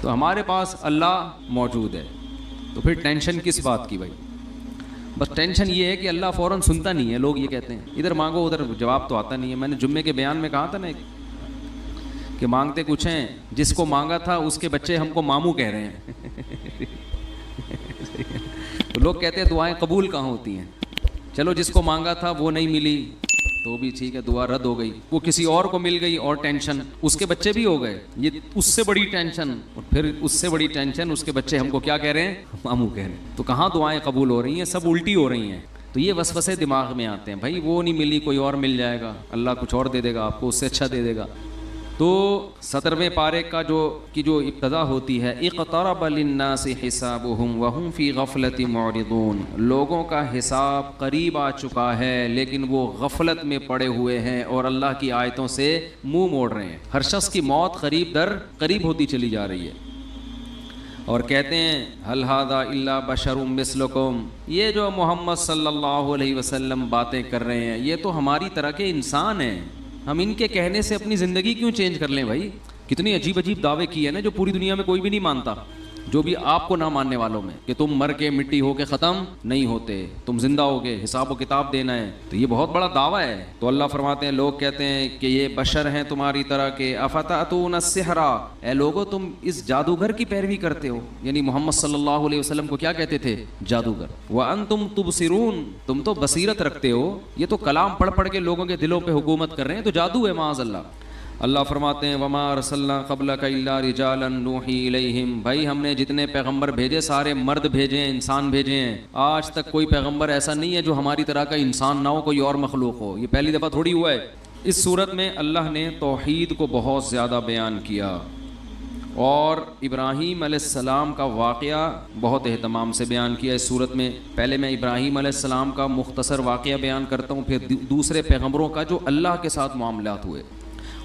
تو ہمارے پاس اللہ موجود ہے، تو پھر ٹینشن کس بات کی بھائی؟ بس ٹینشن یہ ہے کہ اللہ فوراً سنتا نہیں ہے. لوگ یہ کہتے ہیں ادھر مانگو ادھر جواب تو آتا نہیں ہے. میں نے جمعے کے بیان میں کہا تھا نا کہ مانگتے کچھ ہیں، جس کو مانگا تھا اس کے بچے ہم کو ماموں کہہ رہے ہیں. تو لوگ کہتے ہیں دعائیں قبول کہاں ہوتی ہیں؟ چلو جس کو مانگا تھا وہ نہیں ملی تو بھی ٹھیک ہے، دعا رد ہو گئی. وہ کسی اور کو مل گئی اور ٹینشن، اس کے بچے بھی ہو گئے، یہ اس سے بڑی ٹینشن. اور پھر اس سے بڑی ٹینشن، اس کے بچے ہم کو کیا کہہ رہے ہیں؟ ماموں کہہ رہے ہیں. تو کہاں دعائیں قبول ہو رہی ہیں؟ سب الٹی ہو رہی ہیں. تو یہ وسوسے دماغ میں آتے ہیں، بھائی وہ نہیں ملی کوئی اور مل جائے گا، اللہ کچھ اور دے دے گا آپ کو، اس سے اچھا دے دے گا. تو 17ویں پارے کا جو ابتدا ہوتی ہے، اقترب للناس حسابهم وهم فی غفلۃ معرضون، لوگوں کا حساب قریب آ چکا ہے لیکن وہ غفلت میں پڑے ہوئے ہیں اور اللہ کی آیتوں سے منہ موڑ رہے ہیں. ہر شخص کی موت قریب در قریب ہوتی چلی جا رہی ہے. اور کہتے ہیں هل هذا الا بشر مثلکم، یہ جو محمد صلی اللہ علیہ وسلم باتیں کر رہے ہیں یہ تو ہماری طرح کے انسان ہیں، ہم ان کے کہنے سے اپنی زندگی کیوں چینج کر لیں بھائی؟ کتنی عجیب عجیب دعوے کیے نا جو پوری دنیا میں کوئی بھی نہیں مانتا، جو بھی آپ کو نہ ماننے والوں میں، کہ تم مر کے مٹی ہو کے ختم نہیں ہوتے، تم زندہ ہو کے حساب و کتاب دینا ہے. تو یہ بہت بڑا دعویٰ ہے. تو اللہ فرماتے ہیں لوگ کہتے ہیں کہ یہ بشر ہیں تمہاری طرح کے، افتأتون السحر، اے لوگو تم اس جادوگر کی پیروی کرتے ہو. یعنی محمد صلی اللہ علیہ وسلم کو کیا کہتے تھے؟ جادوگر. وانتم تبصرون، تم تو بصیرت رکھتے ہو، یہ تو کلام پڑھ پڑھ کے لوگوں کے دلوں پہ حکومت کر رہے ہیں، تو جادو ہے معاذ اللہ. اللہ فرماتے ہیں وما ارسلنا قبلک الا رجالا نوحی الیہم، بھائی ہم نے جتنے پیغمبر بھیجے سارے مرد بھیجے ہیں، انسان بھیجے ہیں. آج تک کوئی پیغمبر ایسا نہیں ہے جو ہماری طرح کا انسان نہ ہو، کوئی اور مخلوق ہو. یہ پہلی دفعہ تھوڑی ہوا ہے. اس صورت میں اللہ نے توحید کو بہت زیادہ بیان کیا اور ابراہیم علیہ السلام کا واقعہ بہت اہتمام سے بیان کیا اس صورت میں. پہلے میں ابراہیم علیہ السلام کا مختصر واقعہ بیان کرتا ہوں، پھر دوسرے پیغمبروں کا جو اللہ کے ساتھ معاملات ہوئے.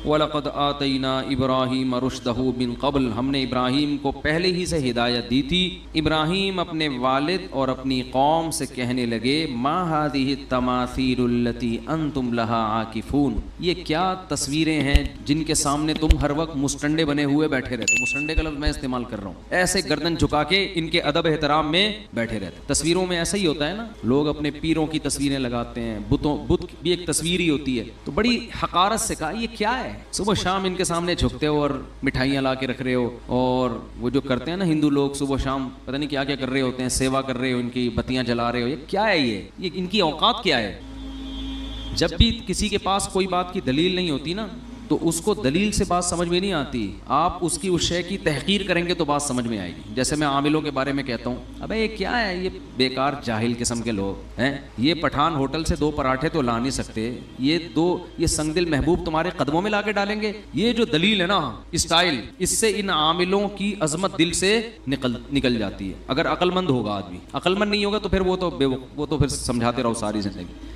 وَلَقَدْ آتَيْنَا إِبْرَاهِيمَ رُشْدَهُ مِن قَبْلُ، ہم نے ابراہیم کو پہلے ہی سے ہدایت دی تھی. ابراہیم اپنے والد اور اپنی قوم سے کہنے لگے مَا هَذِهِ التَّمَاثِيلُ الَّتِي أَنْتُمْ لَهَا عَاكِفُونَ، یہ کیا تصویریں ہیں جن کے سامنے تم ہر وقت مسٹنڈے بنے ہوئے بیٹھے رہتے ہو. مسٹنڈے کا لفظ میں استعمال کر رہا ہوں، ایسے گردن جھکا کے ان کے ادب احترام میں بیٹھے رہتے. تصویروں میں ایسا ہی ہوتا ہے نا، لوگ اپنے پیروں کی تصویریں لگاتے ہیں، بت بھی ایک تصویر ہی ہوتی ہے. تو بڑی حقارت سے کہا یہ کیا ہے، صبح شام ان کے سامنے جھکتے ہو اور مٹھائیاں لا کے رکھ رہے ہو. اور وہ جو کرتے ہیں نا ہندو لوگ، صبح شام پتہ نہیں کیا کیا کر رہے ہوتے ہیں، سیوا کر رہے ہو، ان کی بتیاں جلا رہے ہو. یہ کیا ہے؟ یہ ان کی اوقات کیا ہے؟ جب بھی کسی کے پاس کوئی بات کی دلیل نہیں ہوتی نا تو اس کو دلیل سے بات سمجھ میں نہیں آتی، آپ اس کی اس شے کی تحقیر کریں گے تو بات سمجھ میں آئے گی. جیسے میں عاملوں کے بارے میں کہتا ہوں، ابے یہ کیا ہے، یہ بیکار جاہل قسم کے لوگ ہیں، یہ پٹھان ہوٹل سے 2 پراٹھے تو لا نہیں سکتے، یہ سنگ دل محبوب تمہارے قدموں میں لا کے ڈالیں گے. یہ جو دلیل ہے نا، اسٹائل، اس سے ان عاملوں کی عظمت دل سے نکل جاتی ہے. اگر عقل مند ہوگا آدمی، عقل مند نہیں ہوگا تو پھر وہ تو پھر سمجھاتے رہو ساری زندگی.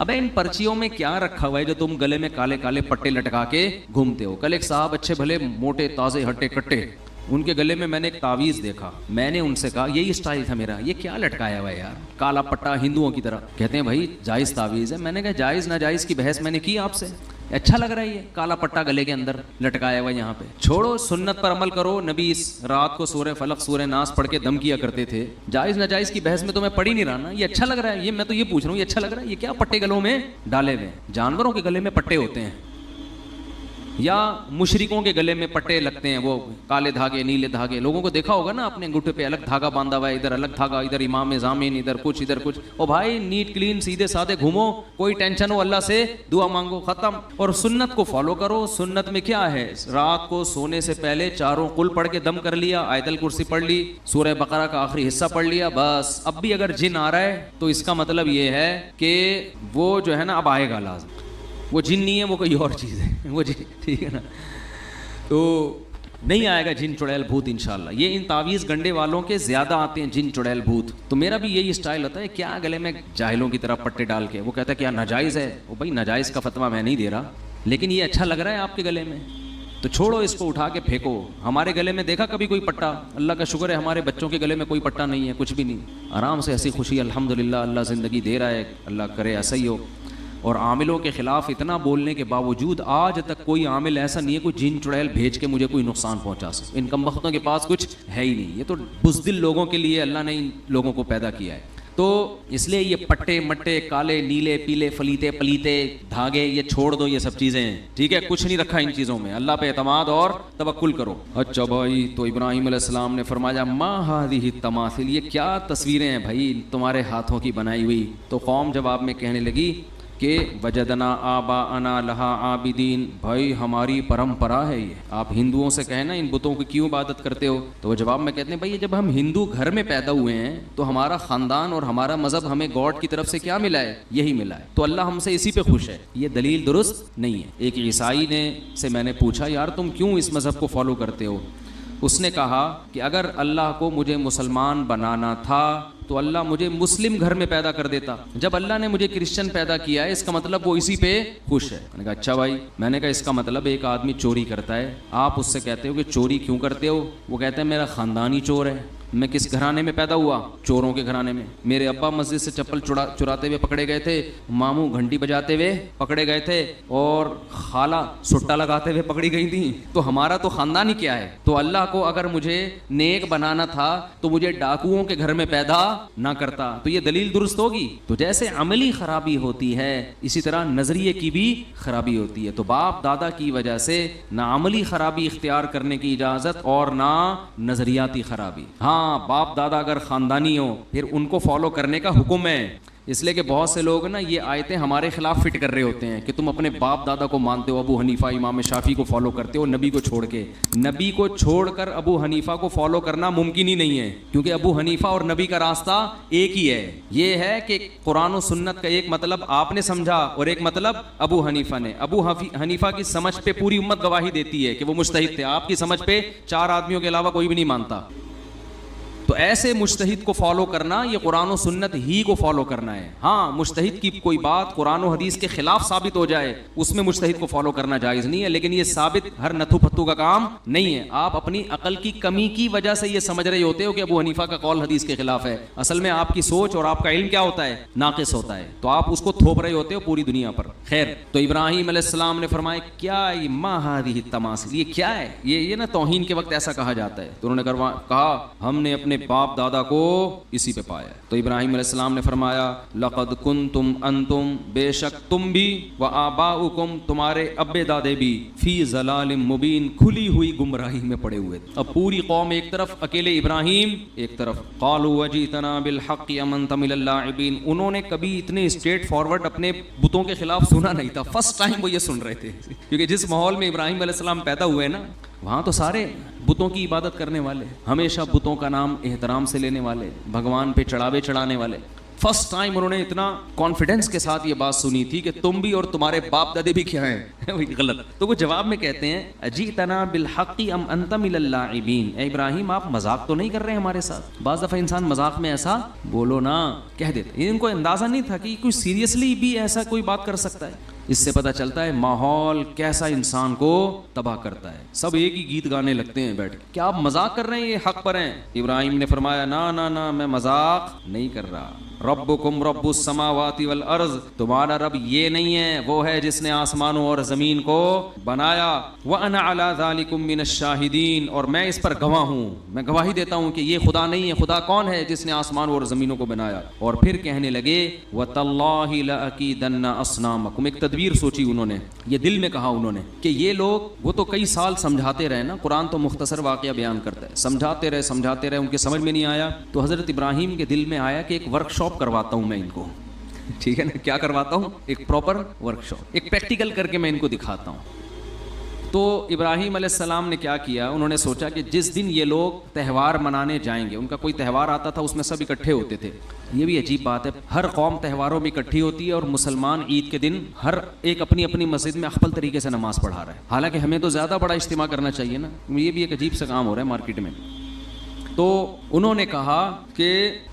ابے ان پرچیوں میں کیا رکھا ہوا ہے جو تم گلے میں کالے کالے پٹے لٹکا کے گھومتے ہو؟ کل ایک صاحب اچھے بھلے موٹے تازے ہٹے کٹے، ان کے گلے میں نے ایک تعویذ دیکھا. میں نے ان سے کہا یہی اسٹائل تھا میرا، یہ کیا لٹکایا ہوا ہے یار، کالا پٹا ہندوؤں کی طرح. کہتے ہیں بھائی جائز تعویذ ہے. میں نے کہا جائز ناجائز کی بحث میں نے کی آپ سے، اچھا لگ رہا ہے یہ کالا پٹا گلے کے اندر لٹکایا ہوا یہاں پہ؟ چھوڑو، سنت پر عمل کرو. نبی اس رات کو سورہ فلق سورہ ناس پڑھ کے دم کیا کرتے تھے. جائز ناجائز کی بحث میں تو میں پڑھ ہی نہیں رہا نا. یہ اچھا لگ رہا ہے، یہ میں تو یہ پوچھ رہا ہوں، یہ اچھا لگ رہا ہے؟ یہ کیا پٹے گلوں میں ڈالے ہوئے؟ جانوروں کے گلے میں پٹے ہوتے ہیں یا مشرکوں کے گلے میں پٹے لگتے ہیں، وہ کالے دھاگے نیلے دھاگے. لوگوں کو دیکھا ہوگا نا اپنے انگوٹھے پہ الگ دھاگا باندھا ہوا ہے، ادھر الگ دھاگا، ادھر امام ضامن، ادھر کچھ ادھر کچھ. او بھائی نیٹ کلین سیدھے سادے گھومو، کوئی ٹینشن ہو اللہ سے دعا مانگو، ختم. اور سنت کو فالو کرو. سنت میں کیا ہے؟ رات کو سونے سے پہلے 4 قل پڑھ کے دم کر لیا، آیت الکرسی پڑھ لی، سورہ بقرہ کا آخری حصہ پڑھ لیا، بس. اب بھی اگر جن آ رہا ہے تو اس کا مطلب یہ ہے کہ وہ جو ہے نا اب آئے گا لازم. وہ جن نہیں ہے، وہ کوئی اور چیز ہے، وہ جن، ٹھیک ہے نا. تو نہیں آئے گا جن چڑیل بھوت انشاءاللہ. یہ ان تعویذ گنڈے والوں کے زیادہ آتے ہیں جن چڑیل بھوت. تو میرا بھی یہی اسٹائل ہوتا ہے، کیا گلے میں جاہلوں کی طرح پٹے ڈال کے. وہ کہتا ہے کیا ناجائز ہے؟ وہ بھائی ناجائز کا فتویٰ میں نہیں دے رہا، لیکن یہ اچھا لگ رہا ہے آپ کے گلے میں تو چھوڑو، اس کو اٹھا کے پھینکو. ہمارے گلے میں دیکھا کبھی کوئی پٹا؟ اللہ کا شکر ہے ہمارے بچوں کے گلے میں کوئی پٹا نہیں ہے، کچھ بھی نہیں، آرام سے ہنسی خوشی الحمدللہ اللہ زندگی دے رہا ہے، اللہ کرے ایسا ہی ہو. اور عاملوں کے خلاف اتنا بولنے کے باوجود آج تک کوئی عامل ایسا نہیں ہے کوئی جن چڑیل بھیج کے مجھے کوئی نقصان پہنچا سکے. ان کم بختوں کے پاس کچھ ہے ہی نہیں. یہ تو بزدل لوگوں کے لیے اللہ نے ان لوگوں کو پیدا کیا ہے. تو اس لیے یہ پٹے مٹے کالے نیلے پیلے فلیتے پلیتے دھاگے یہ چھوڑ دو, یہ سب چیزیں ہیں, ٹھیک ہے, کچھ نہیں رکھا ان چیزوں میں, اللہ پہ اعتماد اور توکل کرو. اچھا بھائی, تو ابراہیم علیہ السلام نے فرمایا ما ہذہ التماثیل, یہ کیا تصویریں ہیں بھائی تمہارے ہاتھوں کی بنائی ہوئی. تو قوم جواب میں کہنے لگی کہ وجدنا آباءنا لہا عابدین, بھائی ہماری پرمپرا ہے یہ. آپ ہندوؤں سے کہیں نا ان بتوں کی کیوں عبادت کرتے ہو, تو وہ جواب میں کہتے ہیں بھائی جب ہم ہندو گھر میں پیدا ہوئے ہیں تو ہمارا خاندان اور ہمارا مذہب ہمیں گاڈ کی طرف سے کیا ملا ہے, یہی ملا ہے, تو اللہ ہم سے اسی پہ خوش ہے. یہ دلیل درست نہیں ہے. ایک عیسائی نے سے میں نے پوچھا یار تم کیوں اس مذہب کو فالو کرتے ہو؟ اس نے کہا کہ اگر اللہ کو مجھے مسلمان بنانا تھا تو اللہ مجھے مسلم گھر میں پیدا کر دیتا. جب اللہ نے مجھے کرسچن پیدا کیا ہے اس کا مطلب وہ اسی پہ خوش ہے. میں نے کہا اچھا بھائی. میں نے کہا اس کا مطلب ایک آدمی چوری کرتا ہے, آپ اس سے کہتے ہو کہ چوری کیوں کرتے ہو؟ وہ کہتے ہیں میرا خاندان ہی چور ہے. میں کس گھرانے میں پیدا ہوا؟ چوروں کے گھرانے میں. میرے ابا مسجد سے چپل چراتے ہوئے پکڑے گئے تھے, ماموں گھنٹی بجاتے ہوئے پکڑے گئے تھے, اور خالہ سٹا لگاتے ہوئے پکڑی گئی تھیں. تو ہمارا تو خاندان ہی کیا ہے. تو اللہ کو اگر مجھے نیک بنانا تھا تو مجھے ڈاکوؤں کے گھر میں پیدا نہ کرتا. تو یہ دلیل درست ہوگی. تو جیسے عملی خرابی ہوتی ہے اسی طرح نظریے کی بھی خرابی ہوتی ہے. تو باپ دادا کی وجہ سے نہ عملی خرابی اختیار کرنے کی اجازت اور نہ نظریاتی خرابی. ہاں باپ دادا اگر خاندانی ہو پھر ان کو فالو کرنے کا حکم ہے. اس لیے کہ بہت سے لوگ نا یہ آیتیں ہمارے خلاف فٹ کر رہے ہوتے ہیں کہ تم اپنے باپ دادا کو مانتے ہو, ابو حنیفہ امام شافعی کو فالو کرتے ہو نبی کو چھوڑ کے. نبی کو چھوڑ کر ابو حنیفہ کو فالو کرنا ممکن ہی نہیں ہے, کیونکہ ابو حنیفہ اور نبی کا راستہ ایک ہی ہے. یہ ہے کہ قرآن و سنت کا ایک مطلب آپ نے سمجھا اور ایک مطلب ابو حنیفہ نے. ابو حنیفہ کی سمجھ پہ پوری امت گواہی دیتی ہے کہ وہ مجتہد تھے, آپ کی سمجھ پہ 4 آدمیوں کے علاوہ کوئی بھی نہیں مانتا. تو ایسے مجتہد کو فالو کرنا یہ قرآن و سنت ہی کو فالو کرنا ہے. ہاں مجتہد کی کوئی بات قرآن و حدیث کے خلاف ثابت ہو جائے اس میں مجتہد کو فالو کرنا جائز نہیں ہے, لیکن یہ ثابت ہر نتھو پھتو کا کام نہیں ہے. آپ اپنی عقل کی کمی کی وجہ سے یہ سمجھ رہے ہوتے ہو کہ ابو حنیفہ کا قول حدیث کے خلاف ہے. اصل میں آپ کی سوچ اور آپ کا علم کیا ہوتا ہے, ناقص ہوتا ہے. تو آپ اس کو تھوپ رہے ہوتے ہو پوری دنیا پر. خیر, تو ابراہیم علیہ السلام نے فرمایا کیا ما ہذہ التماثیل, یہ کیا ہے؟ یہ نا توہین کے وقت ایسا کہا جاتا ہے. تو انہوں نے کہا ہم نے اپنے باپ دادا کو اسی پہ پایا. تو ابراہیم علیہ السلام نے فرمایا لقد کنتم انتم, بے شک تم بھی, و آباؤکم تمہارے ابے دادے بھی, فی ضلال مبین کھلی ہوئی گمراہی میں پڑے ہوئے. اب پوری قوم ایک طرف, اکیلے ابراہیم ایک طرف. قالوا وجئتنا بالحق ام انت من اللاعبین, انہوں نے کبھی اتنے اسٹریٹ فارورڈ اپنے بتوں کے خلاف سنا نہیں تھا. فرسٹ ٹائم وہ یہ سن رہے تھے, کیونکہ جس ماحول میں ابراہیم علیہ السلام پیدا ہوئے نا وہاں تو سارے بتوں کی عبادت کرنے والے, ہمیشہ بتوں کا نام احترام سے لینے والے, بھگوان پہ چڑھاوے چڑھانے والے. فرسٹ ٹائم انہوں نے اتنا کانفیڈنس کے ساتھ یہ بات سنی تھی کہ تم بھی اور تمہارے باپ دادے بھی کیا ہیں غلط. تو وہ جواب میں کہتے ہیں اجئتنا بالحق ام انت من اللاعبین, اے ابراہیم آپ مذاق تو نہیں کر رہے ہمارے ساتھ؟ بعض دفعہ انسان مذاق میں ایسا بولو نا کہہ دیتے. ان کو اندازہ نہیں تھا کہ کوئی سیریسلی بھی ایسا کوئی بات کر سکتا ہے. اس سے پتہ چلتا ہے ماحول کیسا انسان کو تباہ کرتا ہے. سب ایک ہی گیت گانے لگتے ہیں بیٹھ کے. کیا آپ مذاق کر رہے ہیں؟ یہ حق پر ہیں. ابراہیم نے فرمایا نا میں مذاق نہیں کر رہا. ربکم رب السماوات والارض, تمہارا رب یہ نہیں ہے, وہ ہے جس نے آسمانوں اور زمین کو بنایا. وانا علی ذالکم من الشاہدین, اور میں اس پر گواہ ہوں, میں گواہی دیتا ہوں کہ یہ خدا نہیں ہے. خدا کون ہے؟ جس نے آسمانوں اور زمینوں کو بنایا. اور پھر کہنے لگے وتاللہ لاکیدن اصنامکم, ایک تدبیر سوچی انہوں نے, یہ دل میں کہا انہوں نے کہ یہ لوگ, وہ تو کئی سال سمجھاتے رہے نا, قرآن تو مختصر واقعہ بیان کرتا ہے, سمجھاتے رہے ان کے سمجھ میں نہیں آیا. تو حضرت ابراہیم کے دل میں آیا کہ ایک ورک شاپ کرواتا ہوں میں ان کو, ٹھیک ہے نا, کیا کرواتا ہوں؟ ایک پراپر ورک شاپ, ایک پریکٹیکل کر کے میں ان کو دکھاتا ہوں. تو ابراہیم علیہ السلام نے کیا کیا, انہوں نے سوچا کہ جس دن یہ لوگ تہوار منانے جائیں گے, ان کا کوئی تہوار آتا تھا اس میں سب اکٹھے ہوتے تھے. یہ بھی عجیب بات ہے, ہر قوم تہواروں میں اکٹھی ہوتی ہے اور مسلمان عید کے دن ہر ایک اپنی اپنی مسجد میں افضل طریقے سے نماز پڑھا رہا ہے. حالانکہ ہمیں تو زیادہ بڑا اجتماع کرنا چاہیے نا. یہ بھی ایک عجیب سا کام ہو رہا ہے مارکیٹ میں. تو انہوں نے کہا کہ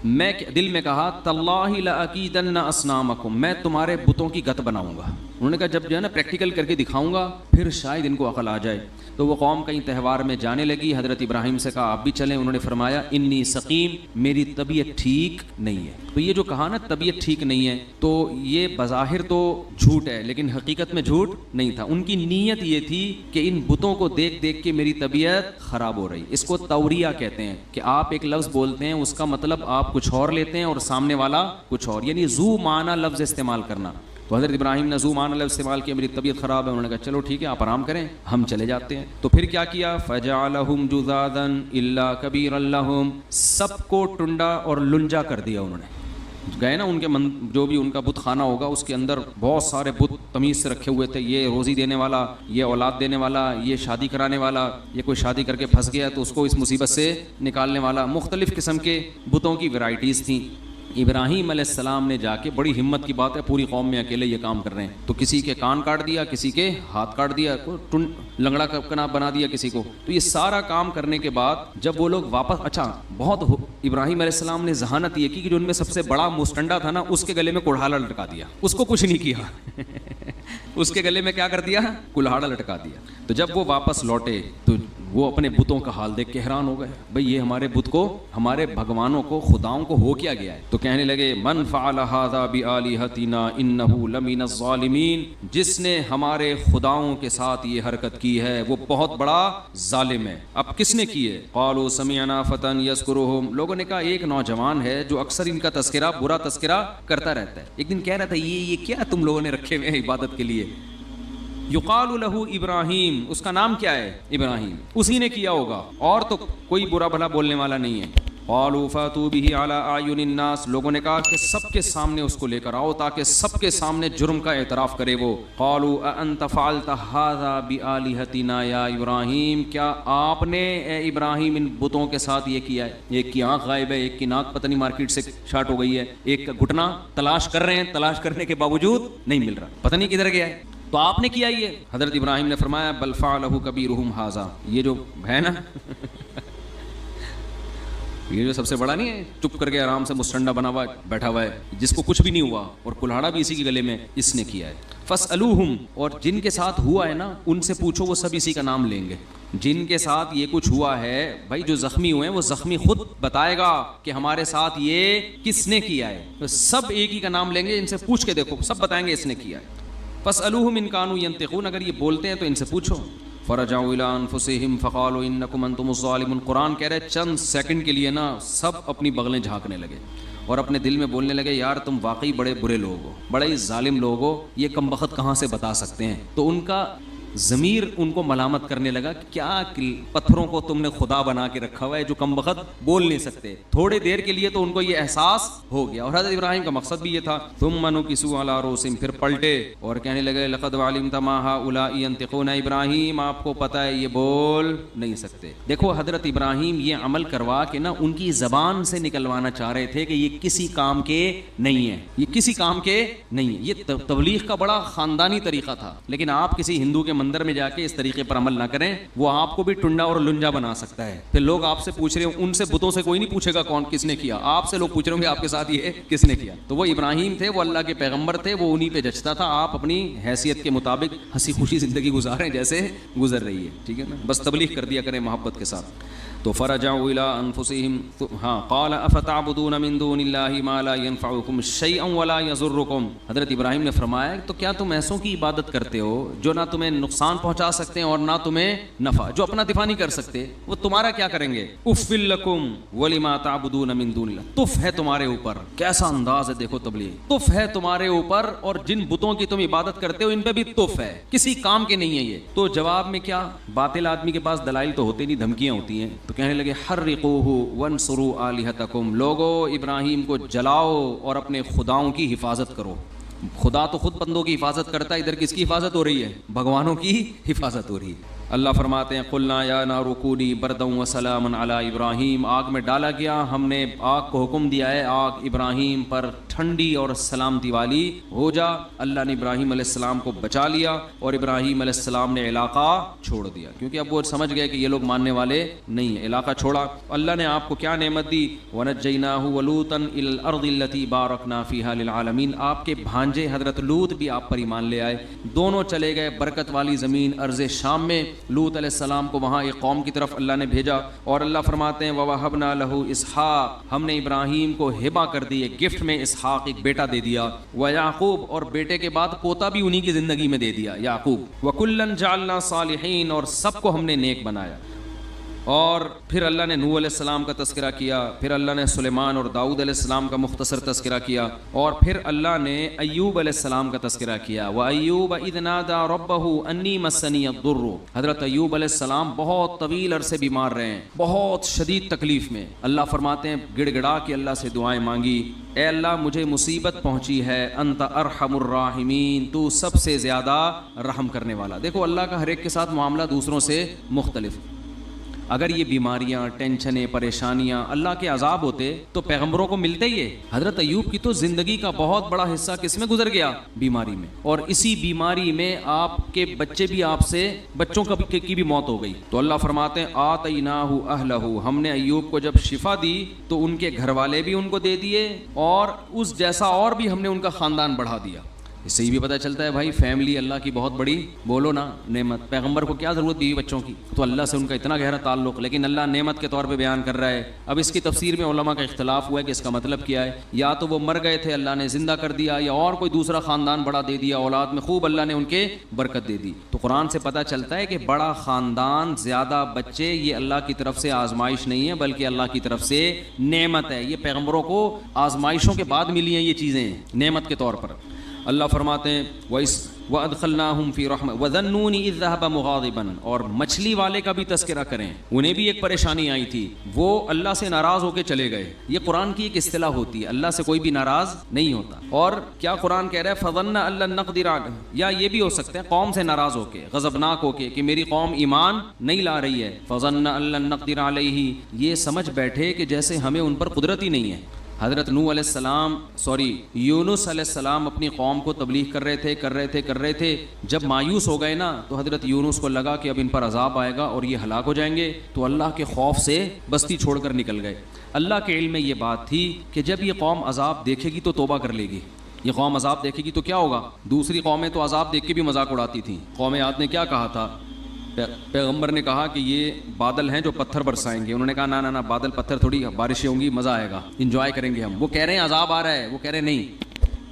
میں دل میں کہا تاللہ لاکیدن اصنامکم, میں تمہارے بتوں کی گت بناؤں گا. انہوں نے کہا جب جو ہے نا پریکٹیکل کر کے دکھاؤں گا پھر شاید ان کو عقل آ جائے. تو وہ قوم کہیں تہوار میں جانے لگی. حضرت ابراہیم سے کہا آپ بھی چلیں. انہوں نے فرمایا انی سقیم, میری طبیعت ٹھیک نہیں ہے. تو یہ جو کہا نا طبیعت ٹھیک نہیں ہے, تو یہ بظاہر تو جھوٹ ہے لیکن حقیقت میں جھوٹ نہیں تھا. ان کی نیت یہ تھی کہ ان بتوں کو دیکھ دیکھ کے میری طبیعت خراب ہو رہی. اس کو توریہ کہتے ہیں کہ آپ ایک لفظ بولتے ہیں اس کا مطلب آپ کچھ اور لیتے ہیں اور سامنے والا کچھ اور, یعنی ذو معنی لفظ استعمال کرنا. تو حضرت ابراہیم نے ذو معنی لفظ استعمال کیا, میری طبیعت خراب ہے. انہوں نے کہا چلو ٹھیک ہے آپ آرام کریں, ہم چلے جاتے ہیں. تو پھر کیا کیا, فجعلہم جذاذا الا کبیرا لہم, سب کو ٹنڈا اور لنجا کر دیا. انہوں نے گئے نا ان کے جو بھی ان کا بت خانہ ہوگا اس کے اندر بہت سارے بت تمیز سے رکھے ہوئے تھے. یہ روزی دینے والا, یہ اولاد دینے والا, یہ شادی کرانے والا, یہ کوئی شادی کر کے پھنس گیا تو اس کو اس مصیبت سے نکالنے والا. مختلف قسم کے بتوں کی ورائٹیز تھیں. ابراہیم علیہ السلام نے جا کے, بڑی ہمت کی بات ہے, پوری قوم میں اکیلے یہ کام کر رہے ہیں, تو کسی کے کان کاٹ دیا, کسی کے ہاتھ کاٹ دیا, لنگڑا کنا بنا دیا کسی کو. تو یہ سارا کام کرنے کے بعد جب وہ لوگ واپس, اچھا بہت ابراہیم علیہ السلام نے ذہانت یہ کی کہ جو ان میں سب سے بڑا مستنڈا تھا نا اس کے گلے میں کڑھاڑا لٹکا دیا. اس کو کچھ نہیں کیا اس کے گلے میں کیا کر دیا, کلہاڑا لٹکا دیا. تو جب وہ واپس لوٹے تو وہ اپنے بتوں کا حال دیکھ کے حیران ہو گئے, بھئی یہ ہمارے بت کو, ہمارے بھگوانوں کو, خداؤں کو ہو کیا گیا ہے. تو کہنے لگے من فعل ھذا بآلہتنا انہ لمن الظالمین, جس نے ہمارے خداؤں کے ساتھ یہ حرکت کی ہے وہ بہت بڑا ظالم ہے. اب کس نے کی ہے, قالوا سمعنا فتى یذکرہم, لوگوں نے کہا ایک نوجوان ہے جو اکثر ان کا تذکرہ, برا تذکرہ کرتا رہتا ہے. ایک دن کہہ رہا تھا یہ کیا تم لوگوں نے رکھے ہوئے ہیں عبادت کے لیے, یقال لہ ابراہیم, اس کا نام کیا ہے ابراہیم, اسی نے کیا ہوگا, اور تو کوئی برا بھلا بولنے والا نہیں ہے. قالوا فاتوا به علی اعین الناس, لوگوں نے کہا کہ سب کے سامنے اس کو لے کر آؤ تاکہ سب کے سامنے جرم کا اعتراف کرے وہ. قالوا اانت فعلت ھذا بآلہتنا یا ابراہیم, کیا آپ نے اے ابراہیم ان بتوں کے ساتھ یہ کیا ہے. ایک کی آنکھ غائب ہے, ایک کی ناک پتہ نہیں مارکیٹ سے شارٹ ہو گئی ہے, ایک کا گھٹنا تلاش کر رہے ہیں, تلاش کرنے کے باوجود نہیں مل رہا, پتہ نہیں کدھر گیا ہے, تو آپ نے کیا یہ. حضرت ابراہیم نے فرمایا بل فعلہ کبیرہم ھذا, یہ جو ہے نا یہ جو سب سے بڑا نہیں ہے, چپ کر کے آرام سے مستنڈا بنا ہوا بیٹھا ہوا ہے, جس کو کچھ بھی نہیں ہوا اور کلہاڑا بھی اسی کے گلے میں, اس نے کیا ہے. فاسألوہم, اور جن کے ساتھ ہوا ہے نا ان سے پوچھو, وہ سب اسی کا نام لیں گے. جن کے ساتھ یہ کچھ ہوا ہے بھائی, جو زخمی ہوئے ہیں وہ زخمی خود بتائے گا کہ ہمارے ساتھ یہ کس نے کیا ہے. تو سب ایک ہی کا نام لیں گے, ان سے پوچھ کے دیکھو, سب بتائیں گے اس نے کیا ہے. فاسألوہم ان کانوا ینطقون, اگر یہ بولتے ہیں تو ان سے پوچھو. فرجعوا الی انفسہم فقالوا انکم انتم الظالمون, قرآن کہہ رہے چند سیکنڈ کے لیے نا سب اپنی بغلیں جھانکنے لگے اور اپنے دل میں بولنے لگے یار تم واقعی بڑے برے لوگ ہو, بڑے ہی ظالم لوگ ہو, یہ کم بخت کہاں سے بتا سکتے ہیں. تو ان کا ضمیر ان کو ملامت کرنے لگا کہ کیا پتھروں کو تم نے خدا بنا کے رکھا ہوا ہے جو کم بخت بول نہیں سکتے. تھوڑے دیر کے لیے تو ان کو یہ احساس ہو گیا, اور حضرت ابراہیم کا مقصد بھی یہ تھا. ثم نکسوا علی رؤوسہم, پھر پلٹے اور کہنے لگے لقد علمت ما هؤلاء ينطقون, ابراہیم آپ کو پتہ ہے یہ بول نہیں سکتے. دیکھو حضرت ابراہیم یہ عمل کروا کے نا ان کی زبان سے نکلوانا چاہ رہے تھے کہ یہ کسی کام کے نہیں ہے, یہ کسی کام کے نہیں ہے. یہ تبلیغ کا بڑا خاندانی طریقہ تھا, لیکن آپ کسی ہندو کے مندر میں جا کے اس طریقے پر عمل نہ کریں, وہ آپ کو بھی ٹنڈا اور لنجا بنا سکتا ہے. پھر لوگ آپ سے پوچھ رہے ہیں, ان سے بتوں سے کوئی نہیں پوچھے گا کون کس نے کیا, آپ سے لوگ پوچھ رہے ہوں گے آپ کے ساتھ یہ کس نے کیا. تو وہ ابراہیم تھے, وہ اللہ کے پیغمبر تھے, وہ انہی پہ جچتا تھا. آپ اپنی حیثیت کے مطابق ہنسی خوشی زندگی گزاریں جیسے گزر رہی ہے, ٹھیک ہے نا, بس تبلیغ کر دیا کریں محبت کے ساتھ. تو فرجعوا الی انفسہم, ہاں, قال افتعبدون من دون اللہ ما لا ينفعکم شیئا ولا یضرکم. حضرت ابراہیم نے فرمایا تو کیا تم ایسوں کی عبادت کرتے ہو جو نہ تمہیں نقصان پہنچا سکتے ہیں اور نہ تمہیں نفع, جو اپنا دفاع نہیں کر سکتے, وہ تمہارا کیا کریں گے. اف لکم ولما تعبدون من دون اللہ, تف ہے تمہارے اوپر. کیسا انداز ہے دیکھو تبلیغ, تف ہے تمہارے اوپر, اور جن بتوں کی تم عبادت کرتے ہو ان پہ بھی تف ہے, کسی کام کے نہیں ہے یہ. تو جواب میں کیا, باطل آدمی کے پاس دلائل تو ہوتے نہیں, دھمکیاں ہوتی ہیں. تو کہنے لگے حرقوہ وانصروا آلہتکم, لوگو ابراہیم کو جلاؤ اور اپنے خداؤں کی حفاظت کرو. خدا تو خود بندوں کی حفاظت کرتا ہے, ادھر کس کی حفاظت ہو رہی ہے, بھگوانوں کی حفاظت ہو رہی ہے. اللہ فرماتے ہیں قلنا یا نار کونی بردا وسلاما علی ابراہیم, آگ میں ڈالا گیا, ہم نے آگ کو حکم دیا ہے آگ ابراہیم پر ٹھنڈی اور سلامتی والی ہو جا. اللہ نے ابراہیم علیہ السلام کو بچا لیا اور ابراہیم علیہ السلام نے علاقہ چھوڑ دیا, کیونکہ اب وہ سمجھ گئے کہ یہ لوگ ماننے والے نہیں ہیں. علاقہ چھوڑا. اللہ نے آپ کو کیا نعمت دی, ونجیناہ ولوطا الی الارض التی بارکنا فیہا للعالمین, آپ کے بھانجے بھانجے حضرت لوط بھی آپ پر ایمان لے آئے. دونوں چلے گئے برکت والی زمین ارض شام میں. لوط علیہ السلام کو وہاں ایک قوم کی طرف اللہ نے بھیجا اور اللہ فرماتے ہیں وَوَهَبْنَا لَهُ إِسْحَاقَ, ہم نے ابراہیم کو ہبہ کر دی, گفٹ میں اسحاق ایک بیٹا دے دیا. وَيَعْقُوب, اور بیٹے کے بعد پوتا بھی انہی کی زندگی میں دے دیا یعقوب. وَكُلًّا جَعَلْنَا صَالِحِينَ, اور سب کو ہم نے نیک بنایا. اور پھر اللہ نے نوح علیہ السلام کا تذکرہ کیا, پھر اللہ نے سلیمان اور داؤد علیہ السلام کا مختصر تذکرہ کیا, اور پھر اللہ نے ایوب علیہ السلام کا تذکرہ کیا. وَأَيُّوبَ إِذْ نَادَىٰ رَبَّهُ أَنِّي مَسَّنِيَ الضُّرُّ, حضرت ایوب علیہ السلام بہت طویل عرصے بیمار رہے ہیں, بہت شدید تکلیف میں. اللہ فرماتے ہیں گڑ گڑا کے اللہ سے دعائیں مانگی, اے اللہ مجھے مصیبت پہنچی ہے, انت ارحم الراحمین, تو سب سے زیادہ رحم کرنے والا. دیکھو اللہ کا ہر ایک کے ساتھ معاملہ دوسروں سے مختلف. اگر یہ بیماریاں, ٹینشنیں, پریشانیاں اللہ کے عذاب ہوتے تو پیغمبروں کو ملتے ہی ہے. حضرت ایوب کی تو زندگی کا بہت بڑا حصہ کس میں گزر گیا؟ بیماری میں. اور اسی بیماری میں آپ کے بچے بھی, آپ سے بچوں کی بھی موت ہو گئی. تو اللہ فرماتے ہیں آتیناہ اہلہ, ہم نے ایوب کو جب شفا دی تو ان کے گھر والے بھی ان کو دے دیے, اور اس جیسا اور بھی ہم نے ان کا خاندان بڑھا دیا. اس سے یہ بھی پتہ چلتا ہے بھائی فیملی اللہ کی بہت بڑی, بولو نا, نعمت. پیغمبر کو کیا ضرورت بیوی بچوں کی, تو اللہ سے ان کا اتنا گہرا تعلق, لیکن اللہ نعمت کے طور پہ بیان کر رہا ہے. اب اس کی تفسیر میں علماء کا اختلاف ہوا ہے کہ اس کا مطلب کیا ہے. یا تو وہ مر گئے تھے اللہ نے زندہ کر دیا, یا اور کوئی دوسرا خاندان بڑا دے دیا, اولاد میں خوب اللہ نے ان کے برکت دے دی. تو قرآن سے پتہ چلتا ہے کہ بڑا خاندان, زیادہ بچے, یہ اللہ کی طرف سے آزمائش نہیں ہے بلکہ اللہ کی طرف سے نعمت ہے. یہ پیغمبروں کو آزمائشوں کے بعد ملی ہیں یہ چیزیں نعمت کے طور پر. اللہ فرماتے ہیں وَأَدْخَلْنَاهُمْ فِي رَحْمَةٍ وَظَنُّونِ إِذْ ذَهَبَ مُغَاضِبًا, اور مچھلی والے کا بھی تذکرہ کریں, انہیں بھی ایک پریشانی آئی تھی, وہ اللہ سے ناراض ہو کے چلے گئے. یہ قرآن کی ایک اصطلاح ہوتی ہے, اللہ سے کوئی بھی ناراض نہیں ہوتا. اور کیا قرآن کہہ رہا ہے فَظَنَّ أَن لَّن نَّقْدِرَ عَلَيْهِ, یا یہ بھی ہو سکتا ہے قوم سے ناراض ہو کے, غضبناک ہو کے کہ میری قوم ایمان نہیں لا رہی ہے. فَظَنَّ أَن لَّن نَّقْدِرَ عَلَيْهِ, یہ سمجھ بیٹھے کہ جیسے ہمیں ان پر قدرت ہی نہیں ہے. حضرت نوح علیہ السلام یونس علیہ السلام اپنی قوم کو تبلیغ کر رہے تھے. جب مایوس ہو گئے نا تو حضرت یونس کو لگا کہ اب ان پر عذاب آئے گا اور یہ ہلاک ہو جائیں گے, تو اللہ کے خوف سے بستی چھوڑ کر نکل گئے. اللہ کے علم میں یہ بات تھی کہ جب یہ قوم عذاب دیکھے گی تو توبہ کر لے گی. یہ قوم عذاب دیکھے گی تو کیا ہوگا؟ دوسری قومیں تو عذاب دیکھ کے بھی مذاق اڑاتی تھیں. قوم عاد نے کیا کہا تھا؟ پیغمبر نے کہا کہ یہ بادل ہیں جو پتھر برسائیں گے. انہوں نے کہا نہ بادل پتھر تھوڑی, بارشیں ہوں گی, مزہ آئے گا, انجوائے کریں گے ہم. وہ کہہ رہے ہیں عذاب آ رہا ہے, وہ کہہ رہے نہیں.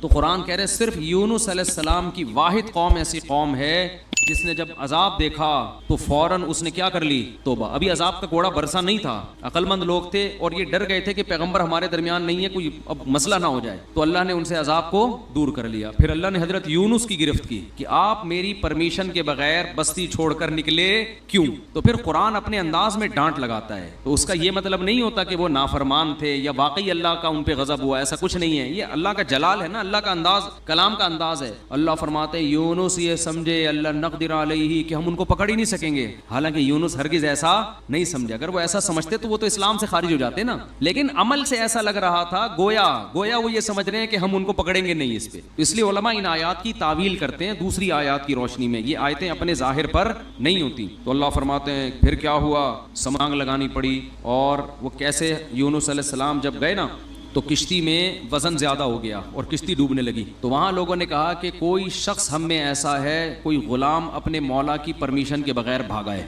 تو قرآن کہہ رہے صرف یونس علیہ السلام کی واحد قوم ایسی قوم ہے جس نے جب عذاب دیکھا تو فوراً اس نے کیا کر لی؟ توبہ. ابھی عذاب کا کوڑا برسا نہیں تھا, عقل مند لوگ تھے اور یہ ڈر گئے تھے کہ پیغمبر ہمارے درمیان نہیں ہے, کوئی اب مسئلہ نہ ہو جائے. تو اللہ نے ان سے عذاب کو دور کر لیا. پھر اللہ نے حضرت یونس کی گرفت کی کہ آپ میری پرمیشن کے بغیر بستی چھوڑ کر نکلے کیوں؟ تو پھر قرآن اپنے انداز میں ڈانٹ لگاتا ہے. تو اس کا یہ مطلب نہیں ہوتا کہ وہ نافرمان تھے یا واقعی اللہ کا ان پہ غضب ہوا, ایسا کچھ نہیں ہے. یہ اللہ کا جلال ہے نا, اللہ کا انداز, کلام کا انداز ہے. اللہ فرماتے یونس یہ سمجھے اللہ نقدر علیہ کہ ہم ان کو پکڑ ہی نہیں سکیں گے. حالانکہ یونس ہرگز ایسا نہیں سمجھے. اگر وہ ایسا سمجھتے تو وہ تو اسلام سے خارج ہو جاتے نا, لیکن عمل سے ایسا لگ رہا تھا گویا وہ یہ سمجھ رہے ہیں کہ ہم ان کو پکڑیں گے نہیں اس پہ. اس لیے علماء ان آیات کی تعویل کرتے ہیں دوسری آیات کی روشنی میں. یہ آیتیں اپنے ظاہر پر نہیں ہوتی. تو اللہ فرماتے ہیں پھر کیا ہوا؟ سمانگ لگانی پڑی. اور وہ کیسے؟ یونس علیہ السلام جب گئے نا تو کشتی میں وزن زیادہ ہو گیا اور کشتی ڈوبنے لگی. تو وہاں لوگوں نے کہا کہ کوئی شخص ہم میں ایسا ہے, کوئی غلام اپنے مولا کی پرمیشن کے بغیر بھاگا ہے.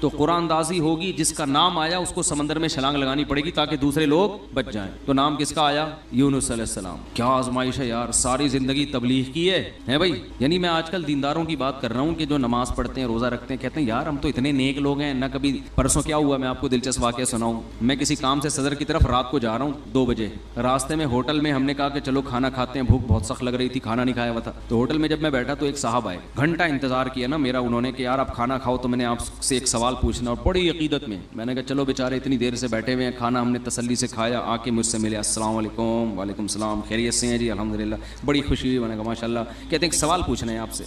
تو قرآن اندازی ہوگی, جس کا نام آیا اس کو سمندر میں چھلانگ لگانی پڑے گی تاکہ دوسرے لوگ بچ جائیں. تو نام کس کا آیا؟ یونس علیہ السلام. کیا آزمائش ہے یار, ساری زندگی تبلیغ کی ہے بھائی. یعنی میں آج کل دینداروں کی بات کر رہا ہوں کہ جو نماز پڑھتے ہیں, روزہ رکھتے ہیں, کہتے ہیں یار ہم تو اتنے نیک لوگ ہیں. نہ کبھی پرسوں کیا ہوا, میں آپ کو دلچسپ واقعہ سناؤں. میں کسی کام سے صدر کی طرف رات کو جا رہا ہوں 2 بجے. راستے میں ہوٹل میں ہم نے کہا کہ چلو کھانا کھاتے ہیں, بھوک بہت سخت لگ رہی تھی, کھانا نہیں کھایا ہوا تھا. تو ہوٹل میں جب میں بیٹھا تو ایک صاحب آئے, گھنٹہ انتظار کیا نا میرا انہوں نے کہ یار آپ کھانا کھاؤ تو میں نے آپ سے ایک سوال پوچھنا. اور بڑی عقیدت میں نے کہا چلو بیچارے اتنی دیر سے بیٹھے ہوئے ہیں, کھانا ہم نے تسلی سے کھایا, آ کے مجھ سے ملے, السلام علیکم. وعلیکم السلام, خیریت سے ہیں جی؟ الحمدللہ. بڑی خوشی ہوئی. میں نے کہا ماشاء اللہ. کہتے ہیں ایک سوال پوچھنا ہے آپ سے.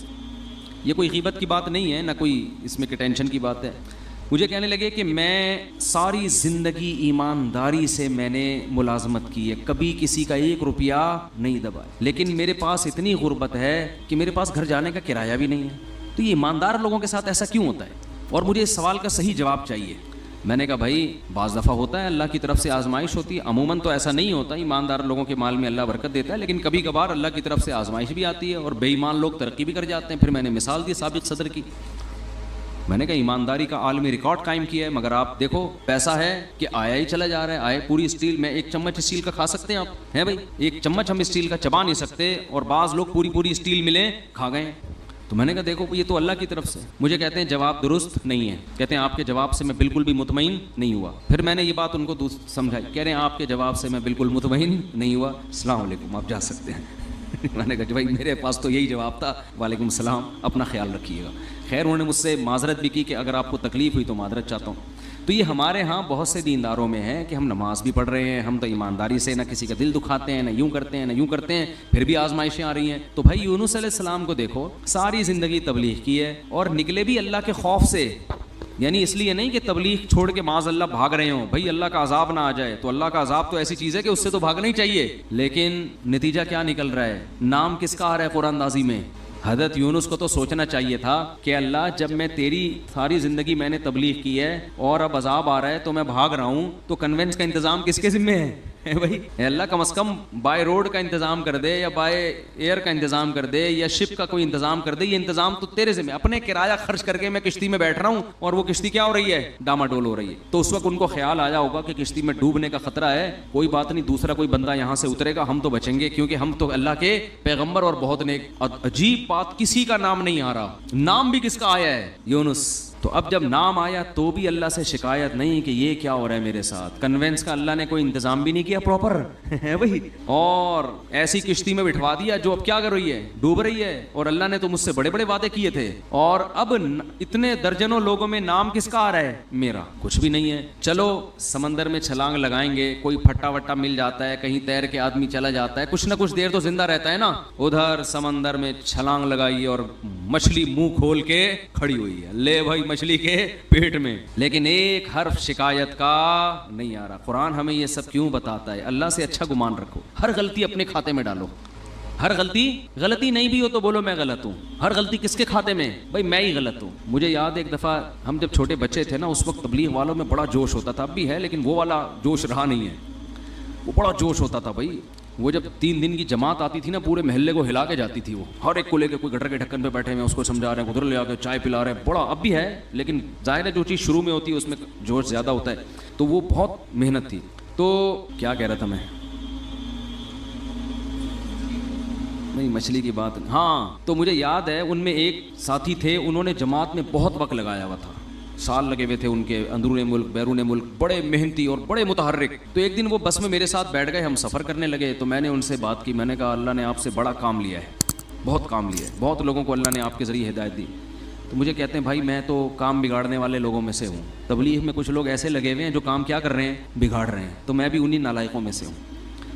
یہ کوئی غیبت کی بات نہیں ہے, نہ کوئی اس میں ٹینشن کی بات ہے. مجھے کہنے لگے کہ میں ساری زندگی ایمانداری سے میں نے ملازمت کی ہے, کبھی کسی کا 1 روپیہ نہیں دبایا, لیکن میرے پاس اتنی غربت ہے کہ میرے پاس گھر جانے کا کرایہ بھی نہیں ہے. تو یہ ایماندار لوگوں کے ساتھ ایسا کیوں ہوتا ہے؟ اور مجھے اس سوال کا صحیح جواب چاہیے. میں نے کہا بھائی بعض دفعہ ہوتا ہے اللہ کی طرف سے آزمائش ہوتی ہے, عموماً تو ایسا نہیں ہوتا, ایماندار لوگوں کے مال میں اللہ برکت دیتا ہے, لیکن کبھی کبھار اللہ کی طرف سے آزمائش بھی آتی ہے اور بے ایمان لوگ ترقی بھی کر جاتے ہیں. پھر میں نے مثال دی سابق صدر کی, میں نے کہا ایمانداری کا عالمی ریکارڈ قائم کیا ہے, مگر آپ دیکھو پیسہ ہے کہ آیا ہی چلا جا رہا ہے. آئے پوری اسٹیل میں, ایک چمچ اسٹیل کا کھا سکتے ہیں آپ, ہیں بھائی, ایک چمچ ہم اسٹیل کا چبا نہیں سکتے, اور بعض لوگ پوری اسٹیل ملیں کھا گئے. تو میں نے کہا دیکھو یہ تو اللہ کی طرف سے. مجھے کہتے ہیں جواب درست نہیں ہے, کہتے ہیں آپ کے جواب سے میں بالکل بھی مطمئن نہیں ہوا. پھر میں نے یہ بات ان کو سمجھائی, کہہ رہے ہیں آپ کے جواب سے میں بالکل مطمئن نہیں ہوا, السلام علیکم, آپ جا سکتے ہیں. میں نے کہا بھائی میرے پاس تو یہی جواب تھا, وعلیکم السلام, اپنا خیال رکھیے گا. خیر انہوں نے مجھ سے معذرت بھی کی کہ اگر آپ کو تکلیف ہوئی تو معذرت چاہتا ہوں. تو یہ ہمارے ہاں بہت سے دینداروں میں ہے کہ ہم نماز بھی پڑھ رہے ہیں, ہم تو ایمانداری سے نہ کسی کا دل دکھاتے ہیں, نہ یوں کرتے ہیں نہ یوں کرتے ہیں, پھر بھی آزمائشیں آ رہی ہیں. تو بھائی یونس علیہ السلام کو دیکھو, ساری زندگی تبلیغ کی ہے اور نکلے بھی اللہ کے خوف سے, یعنی اس لیے نہیں کہ تبلیغ چھوڑ کے معاذ اللہ بھاگ رہے ہوں. بھائی اللہ کا عذاب نہ آ جائے, تو اللہ کا عذاب تو ایسی چیز ہے کہ اس سے تو بھاگنا ہی چاہیے. لیکن نتیجہ کیا نکل رہا ہے, نام کس کا آ رہا ہے قرآن اندازی میں. حضرت یونس کو تو سوچنا چاہیے تھا کہ اللہ جب میں تیری ساری زندگی میں نے تبلیغ کی ہے اور اب عذاب آ رہا ہے تو میں بھاگ رہا ہوں, تو کنوینس کا انتظام کس کے ذمہ ہے بھائی. اللہ کم از کم بائی روڈ کا انتظام کر دے, یا بائی ایئر کا انتظام کر دے, یا شپ کا کوئی انتظام کر دے. یہ انتظام تو تیرے ذمہ. اپنے کرایہ خرچ کر کے میں کشتی میں بیٹھ رہا ہوں اور وہ کشتی کیا ہو رہی ہے, ڈاماڈول ہو رہی ہے. تو اس وقت ان کو خیال آیا ہوگا کہ کشتی میں ڈوبنے کا خطرہ ہے, کوئی بات نہیں, دوسرا کوئی بندہ یہاں سے اترے گا, ہم تو بچیں گے کیونکہ ہم تو اللہ کے پیغمبر اور بہت نیک. عجیب بات, کسی کا نام نہیں آ رہا, نام بھی کس کا آیا ہے, یونس. تو اب جب نام آیا تو بھی اللہ سے شکایت نہیں کہ یہ کیا ہو رہا ہے میرے ساتھ. کنوینس کا اللہ نے کوئی انتظام بھی نہیں کیا پراپر ہے بھائی, اور ایسی کشتی میں بٹھوا دیا جو اب کیا کر رہی ہے, ڈوب رہی ہے. اور اللہ نے تو مجھ سے بڑے بڑے وعدے کیے تھے, اور اب اتنے درجنوں لوگوں میں نام کس کا آ رہا ہے, میرا. کچھ بھی نہیں ہے. چلو سمندر میں چھلانگ لگائیں گے, کوئی پھٹا وٹا مل جاتا ہے, کہیں تیر کے آدمی چلا جاتا ہے, کچھ نہ کچھ دیر تو زندہ رہتا ہے نا. ادھر سمندر میں چھلانگ لگائی اور مچھلی منہ کھول کے کھڑی ہوئی ہے, لے بھائی مچھلی کے پیٹ میں, لیکن ایک حرف شکایت کا نہیں آ رہا. قرآن ہمیں یہ سب کیوں بتاتا ہے؟ اللہ سے اچھا گمان رکھو, ہر غلطی اپنے کھاتے میں ڈالو. ہر غلطی نہیں بھی ہو تو بولو میں غلط ہوں. ہر غلطی کس کے کھاتے میں, بھائی میں ہی غلط ہوں. مجھے یاد ہے ایک دفعہ ہم جب چھوٹے بچے تھے نا, اس وقت تبلیغ والوں میں بڑا جوش ہوتا تھا, اب بھی ہے لیکن وہ والا جوش رہا نہیں ہے. وہ بڑا جوش ہوتا تھا بھائی. وہ جب 3 دن کی جماعت آتی تھی نا, پورے محلے کو ہلا کے جاتی تھی. وہ ہر ایک کو لے کے, کوئی گٹر کے ڈھکن پہ بیٹھے ہوئے اس کو سمجھا رہے ہیں, ادھر لے آ کے چائے پلا رہے ہیں. بڑا اب بھی ہے لیکن ظاہر ہے جو چیز شروع میں ہوتی ہے اس میں جوش زیادہ ہوتا ہے. تو وہ بہت محنت تھی. تو کیا کہہ رہا تھا میں, نہیں مچھلی کی بات, ہاں. تو مجھے یاد ہے ان میں ایک ساتھی تھے, انہوں نے جماعت میں بہت وقت لگایا ہوا تھا, سال لگے ہوئے تھے ان کے, اندرون ملک بیرون ملک, بڑے محنتی اور بڑے متحرک. تو ایک دن وہ بس میں میرے ساتھ بیٹھ گئے, ہم سفر کرنے لگے. تو میں نے ان سے بات کی, میں نے کہا اللہ نے آپ سے بڑا کام لیا ہے, بہت کام لیا ہے, بہت لوگوں کو اللہ نے آپ کے ذریعے ہدایت دی. تو مجھے کہتے ہیں بھائی میں تو کام بگاڑنے والے لوگوں میں سے ہوں. تبلیغ میں کچھ لوگ ایسے لگے ہوئے ہیں جو کام کیا کر رہے ہیں, بگاڑ رہے ہیں. تو میں بھی انہی نالائقوں میں سے ہوں.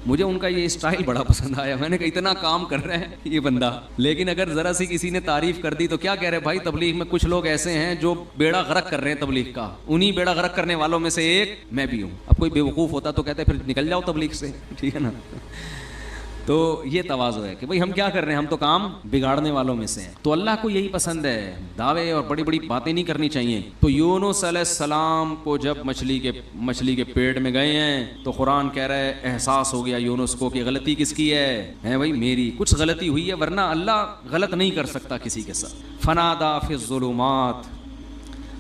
مجھے ان کا یہ اسٹائل بڑا پسند آیا. میں نے کہا اتنا کام کر رہے ہیں یہ بندہ, لیکن اگر ذرا سی کسی نے تعریف کر دی تو کیا کہہ رہے بھائی, تبلیغ میں کچھ لوگ ایسے ہیں جو بیڑا غرق کر رہے ہیں تبلیغ کا. انہی بیڑا غرق کرنے والوں میں سے ایک میں بھی ہوں. اب کوئی بیوقوف ہوتا تو کہتے پھر نکل جاؤ تبلیغ سے, ٹھیک ہے نا. تو یہ تواضع ہے کہ بھائی ہم کیا کر رہے ہیں, ہم تو کام بگاڑنے والوں میں سے ہیں. تو اللہ کو یہی پسند ہے, دعوے اور بڑی بڑی باتیں نہیں کرنی چاہیے. تو یونس علیہ السلام کو جب مچھلی کے پیٹ میں گئے ہیں تو قرآن کہہ رہا ہے احساس ہو گیا یونس کو کہ غلطی کس کی ہے بھائی میری. کچھ غلطی ہوئی ہے, ورنہ اللہ غلط نہیں کر سکتا کسی کے ساتھ. فنادا فی الظلمات,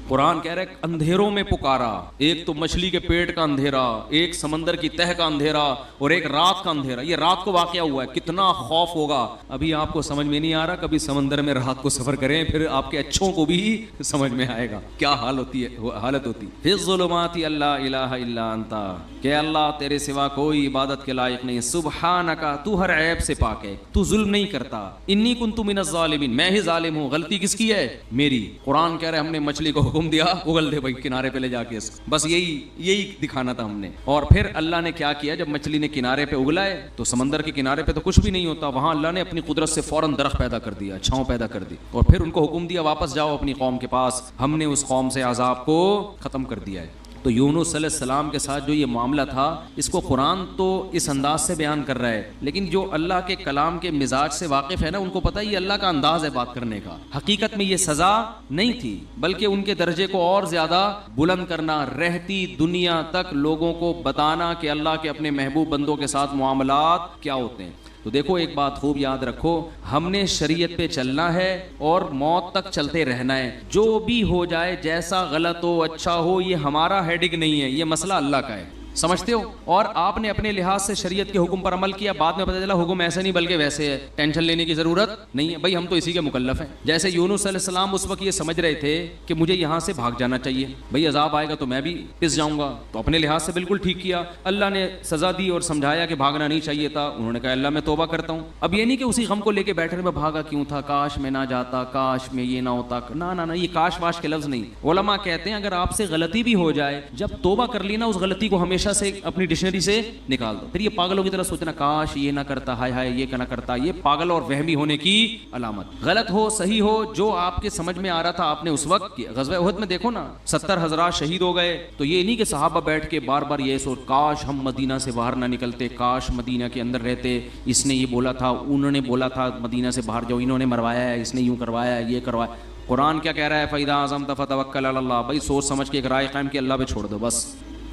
قرآن کہہ رہا ہے اندھیروں میں پکارا. ایک تو مچھلی کے پیٹ کا اندھیرا, ایک سمندر کی تہ کا اندھیرا, اور ایک رات کا اندھیرا. یہ رات کو واقعہ ہوا ہے, کتنا خوف ہوگا. ابھی آپ کو سمجھ میں نہیں آ رہا, کبھی سمندر میں رات کو سفر کریں, پھر آپ کے اچھوں کو بھی سمجھ میں آئے گا کیا حالت ہوتی. فی الظلمات لا الہ الا انت, کہ اللہ تیرے سوا کوئی عبادت کے لائق نہیں. سبحانک, تو ہر عیب سے پاک ہے, تو ظلم نہیں کرتا. انی کنت من الظالمین, میں ہی ظالم ہوں. غلطی کس کی ہے, میری. قرآن کہہ رہے ہم نے مچھلی کو حکم دیا اگل دے بھائی کنارے پہ لے جا کے, بس یہی دکھانا تھا ہم نے. اور پھر اللہ نے کیا کیا, جب مچھلی نے کنارے پہ اگلائے تو سمندر کے کنارے پہ تو کچھ بھی نہیں ہوتا, وہاں اللہ نے اپنی قدرت سے فوراً درخت پیدا کر دیا, چھاؤں پیدا کر دی, اور پھر ان کو حکم دیا واپس جاؤ اپنی قوم کے پاس, ہم نے اس قوم سے عذاب کو ختم کر دیا ہے. تو یونس علیہ السلام کے ساتھ جو یہ معاملہ تھا اس کو قرآن تو اس انداز سے بیان کر رہا ہے، لیکن جو اللہ کے کلام کے مزاج سے واقف ہے نا ان کو پتہ ہے یہ اللہ کا انداز ہے بات کرنے کا. حقیقت میں یہ سزا نہیں تھی بلکہ ان کے درجے کو اور زیادہ بلند کرنا، رہتی دنیا تک لوگوں کو بتانا کہ اللہ کے اپنے محبوب بندوں کے ساتھ معاملات کیا ہوتے ہیں. تو دیکھو ایک بات خوب یاد رکھو، ہم نے شریعت پہ چلنا ہے اور موت تک چلتے رہنا ہے. جو بھی ہو جائے، جیسا غلط ہو اچھا ہو، یہ ہمارا ہیڈک نہیں ہے، یہ مسئلہ اللہ کا ہے. سمجھتے ہو؟ اور آپ نے اپنے لحاظ سے شریعت کے حکم پر عمل کیا، بعد میں پتہ چلا حکم ایسے نہیں بلکہ ویسے ہے، ٹینشن لینے کی ضرورت نہیں ہے. بھائی ہم تو اسی کے مکلف ہیں. جیسے یونس علیہ السلام اس وقت یہ سمجھ رہے تھے کہ مجھے یہاں سے بھاگ جانا چاہیے، بھائی عذاب آئے گا تو میں بھی پس جاؤں گا، تو اپنے لحاظ سے بالکل ٹھیک کیا. اللہ نے سزا دی اور سمجھایا کہ بھاگنا نہیں چاہیے تھا. انہوں نے کہا اللہ میں توبہ کرتا ہوں. اب یہ نہیں کہ اسی غم کو لے کے بیٹھے میں بھاگا کیوں تھا، کاش میں نہ جاتا، کاش میں یہ نہ ہوتا. نہ، یہ کاش واش کے لفظ نہیں. علماء کہتے ہیں اگر آپ سے غلطی بھی ہو جائے، جب توبہ کر لی نا اس غلطی کو ہمیشہ سے اپنی ڈکشنری سے نکال دو. پھر یہ پاگلوں کی طرح سوچنا کاش یہ نہ کرتا، ہائے ہائے یہ نہ کرتا، یہ پاگل اور وہمی ہونے کی علامت. غلط ہو صحیح ہو، جو آپ کے سمجھ میں آ رہا تھا آپ نے اس وقت کیا. غزوہ احد میں دیکھو نا 70 حضرات شہید ہو گئے. تو یہ نہیں کہ صحابہ بیٹھ کے بار بار یہ سوچ کاش ہم مدینہ سے باہر نہ نکلتے، کاش مدینہ کے اندر رہتے، اس نے یہ بولا تھا، انہوں نے بولا تھا مدینہ سے باہر جاؤ، انہوں نے مروایا ہے، اس نے یوں کروایا ہے، یہ کروایا. قرآن کیا کہہ رہا ہے؟ فَإِذَا عَزَمْتَ فَتَوَكَّلْ عَلَى اللَّهِ. بھائی سوچ سمجھ کے ایک رائے قائم کی، اللہ پہ چھوڑ دو بس.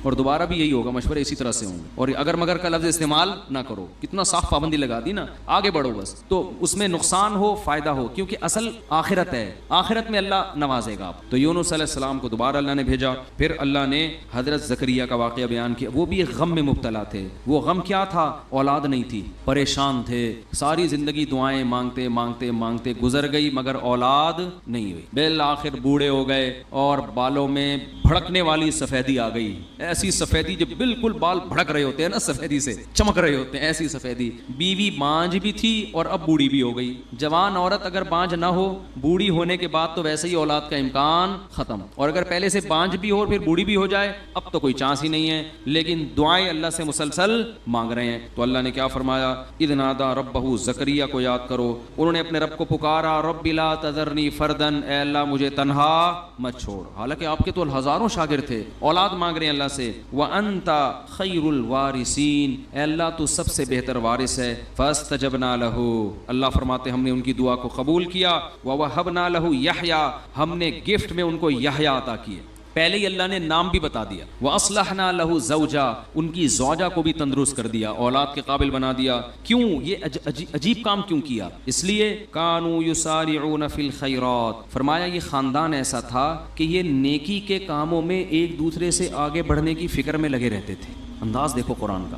اور دوبارہ بھی یہی ہوگا، مشورے اسی طرح سے ہوں گے. اور اگر مگر کا لفظ استعمال نہ کرو. کتنا صاف پابندی لگا دی نا، آگے بڑھو بس. تو اس میں نقصان ہو فائدہ ہو، کیونکہ اصل آخرت ہے، آخرت میں اللہ نوازے گا آپ. تو یونس علیہ السلام کو دوبارہ اللہ نے بھیجا. پھر اللہ نے حضرت زکریا کا واقعہ بیان کیا. وہ بھی ایک غم میں مبتلا تھے. وہ غم کیا تھا؟ اولاد نہیں تھی، پریشان تھے. ساری زندگی دعائیں مانگتے مانگتے مانگتے گزر گئی مگر اولاد نہیں ہوئی. بالآخر بوڑھے ہو گئے اور بالوں میں بھڑکنے والی سفیدی آ گئی. ایسی سفیدی جو بالکل بال بھڑک رہے ہوتے ہیں نا، سفیدی سے چمک رہے ہوتے ہیں، ایسی سفیدی. بیوی بانجھ بھی تھی اور اب بوڑھی بھی ہو گئی. جوان عورت اگر بانجھ نہ ہو، بوڑھی ہونے کے بعد تو ویسے ہی اولاد کا امکان ختم. اور اگر پہلے سے بانجھ بھی ہو اور پھر بوڑھی بھی ہو جائے اب تو کوئی چانس ہی نہیں ہے. لیکن دعائیں اللہ سے مسلسل مانگ رہے ہیں. تو اللہ نے کیا فرمایا؟ اذ نادى ربہ، زکریا کو یاد کرو، انہوں نے اپنے رب کو پکارا، رب لا تذرنی فردا، اے اللہ مجھے تنہا مت چھوڑ. حالانکہ آپ کے تو ہزاروں شاگرد تھے، اولاد مانگ رہے ہیں اللہ سے. وَأَنْتَ خَيْرُ الْوَارِثِينَ، اے اللہ تو سب سے بہتر وارث ہے. فَاسْتَجَبْنَا لَهُ، اللہ فرماتے ہم نے ان کی دعا کو قبول کیا. وَوَهَبْنَا لَهُ يَحْيَىٰ، ہم نے گفٹ میں ان کو یحییٰ عطا کیے. پہلے ہی اللہ نے نام بھی بتا دیا. وَأَصْلَحْنَا لَهُ زَوْجًا، ان کی زوجہ کو بھی تندرست کر دیا، اولاد کے قابل بنا دیا. کیوں یہ عجیب کام کیوں کیا؟ اس لیے كَانُوا يُسَارِعُونَ فِي الْخَيْرَاتِ، فرمایا یہ خاندان ایسا تھا کہ یہ نیکی کے کاموں میں ایک دوسرے سے آگے بڑھنے کی فکر میں لگے رہتے تھے. انداز دیکھو قرآن کا.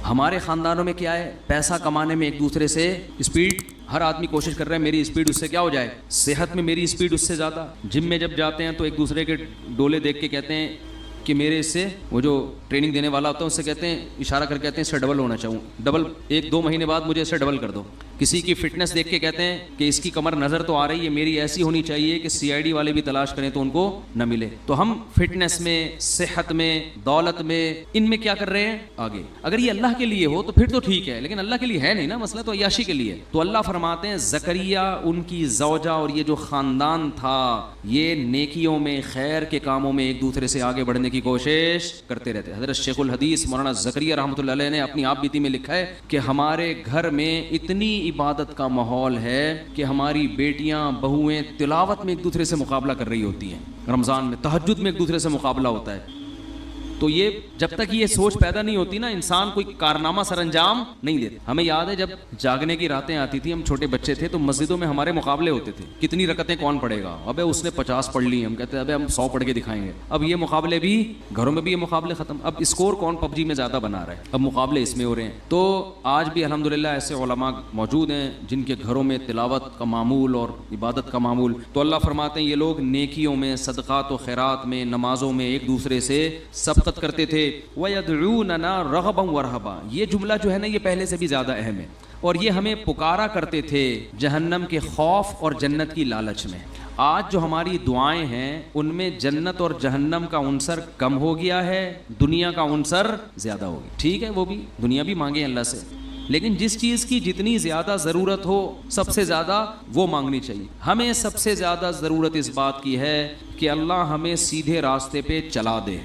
ہمارے خاندانوں میں کیا ہے؟ پیسہ کمانے میں ایک دوسرے سے اسپیڈ، ہر آدمی کوشش کر رہا ہے میری اسپیڈ اس سے کیا ہو جائے، صحت میں میری اسپیڈ اس سے زیادہ. جم میں جب جاتے ہیں تو ایک دوسرے کے ڈولے دیکھ کے کہتے ہیں کہ میرے اس سے، وہ جو ٹریننگ دینے والا ہوتا ہے اس سے کہتے ہیں، اشارہ کر کہتے ہیں اس سے ڈبل ہونا چاہوں، ڈبل 1-2 مہینے بعد مجھے اس سے ڈبل کر دو. کسی کی فٹنس دیکھ کے کہتے ہیں کہ اس کی کمر نظر تو آ رہی ہے، میری ایسی ہونی چاہیے کہ CID والے بھی تلاش کریں تو ان کو نہ ملے. تو ہم فٹنس میں، صحت میں، دولت میں، ان میں کیا کر رہے ہیں؟ آگے. اگر یہ اللہ کے لیے ہو تو پھر تو ٹھیک ہے، لیکن اللہ کے لیے ہے نہیں نا، مسئلہ تو عیاشی کے لیے. تو اللہ فرماتے ہیں زکریا، ان کی زوجہ اور یہ جو خاندان تھا یہ نیکیوں میں، خیر کے کاموں میں ایک دوسرے سے آگے بڑھنے کی کوشش کرتے رہتے. حضرت شیخ الحدیث مولانا زکریا رحمۃ اللہ علیہ نے اپنی آپ بیتی میں لکھا ہے کہ ہمارے گھر میں اتنی عبادت کا ماحول ہے کہ ہماری بیٹیاں بہویں تلاوت میں ایک دوسرے سے مقابلہ کر رہی ہوتی ہیں. رمضان میں تہجد میں ایک دوسرے سے مقابلہ ہوتا ہے. تو یہ جب تک یہ سوچ پیدا نہیں ہوتی نا، انسان کوئی کارنامہ سر انجام نہیں دیتا. ہمیں یاد ہے جب جاگنے کی راتیں آتی تھی، ہم چھوٹے بچے تھے تو مسجدوں میں ہمارے مقابلے ہوتے تھے، کتنی رکعتیں کون پڑھے گا. ابے اس نے 50 پڑھ لی، ہم کہتے ہیں ابے ہم 100 پڑھ کے دکھائیں گے. اب یہ مقابلے بھی گھروں میں بھی، یہ مقابلے ختم. اب اسکور کون PUBG میں زیادہ بنا رہا ہے، اب مقابلے اس میں ہو رہے ہیں. تو آج بھی الحمدللہ ایسے علماء موجود ہیں جن کے گھروں میں تلاوت کا معمول اور عبادت کا معمول. تو اللہ فرماتے ہیں یہ لوگ نیکیوں میں، صدقات و خیرات میں، نمازوں میں ایک دوسرے سے سبقت کرتے تھے. وَيَدْعُونَنَا رَغَبًا وَرَهَبًا، یہ جملہ جو ہے نا یہ پہلے سے بھی زیادہ اہم ہے. اور یہ ہمیں پکارا کرتے تھے جہنم کے خوف اور جنت کی لالچ میں. آج جو ہماری دعائیں ہیں ان میں جنت اور جہنم کا عنصر کم ہو گیا ہے، دنیا کا عنصر زیادہ ہو گیا. ٹھیک ہے وہ بھی دنیا بھی مانگے اللہ سے، لیکن جس چیز کی جتنی زیادہ ضرورت ہو سب سے زیادہ وہ مانگنی چاہیے. ہمیں سب سے زیادہ ضرورت اس بات کی ہے کہ اللہ ہمیں سیدھے راستے پہ چلا دے.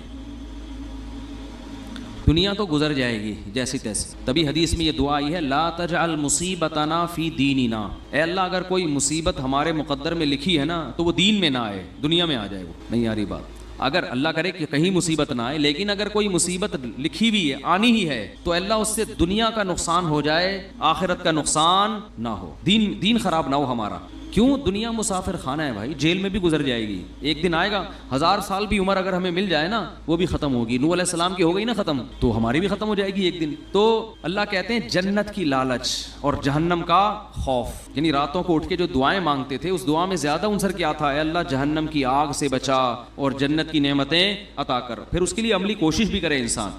دنیا تو گزر جائے گی جیسی تیسی. تبھی حدیث میں یہ دعا آئی ہے لا تجعل مصیبتنا فی دیننا. اے اللہ اگر کوئی مصیبت ہمارے مقدر میں لکھی ہے نا تو وہ دین میں نہ آئے, دنیا میں آ جائے. وہ نہیں آ رہی بات. اگر اللہ کرے کہ کہیں مصیبت نہ آئے, لیکن اگر کوئی مصیبت لکھی ہوئی ہے, آنی ہی ہے, تو اللہ اس سے دنیا کا نقصان ہو جائے, آخرت کا نقصان نہ ہو, دین خراب نہ ہو ہمارا. کیوں؟ دنیا مسافر خانہ ہے بھائی, جیل میں بھی گزر جائے گی, ایک دن آئے گا. 1000 سال بھی عمر اگر ہمیں مل جائے نا وہ بھی ختم ہوگی. نوح علیہ السلام کی ہو گئی نا ختم, تو ہماری بھی ختم ہو جائے گی ایک دن. تو اللہ کہتے ہیں جنت کی لالچ اور جہنم کا خوف, یعنی راتوں کو اٹھ کے جو دعائیں مانگتے تھے اس دعا میں زیادہ عنصر کیا تھا؟ اے اللہ جہنم کی آگ سے بچا اور جنت کی نعمتیں عطا کر. پھر اس کے لیے عملی کوشش بھی کرے انسان.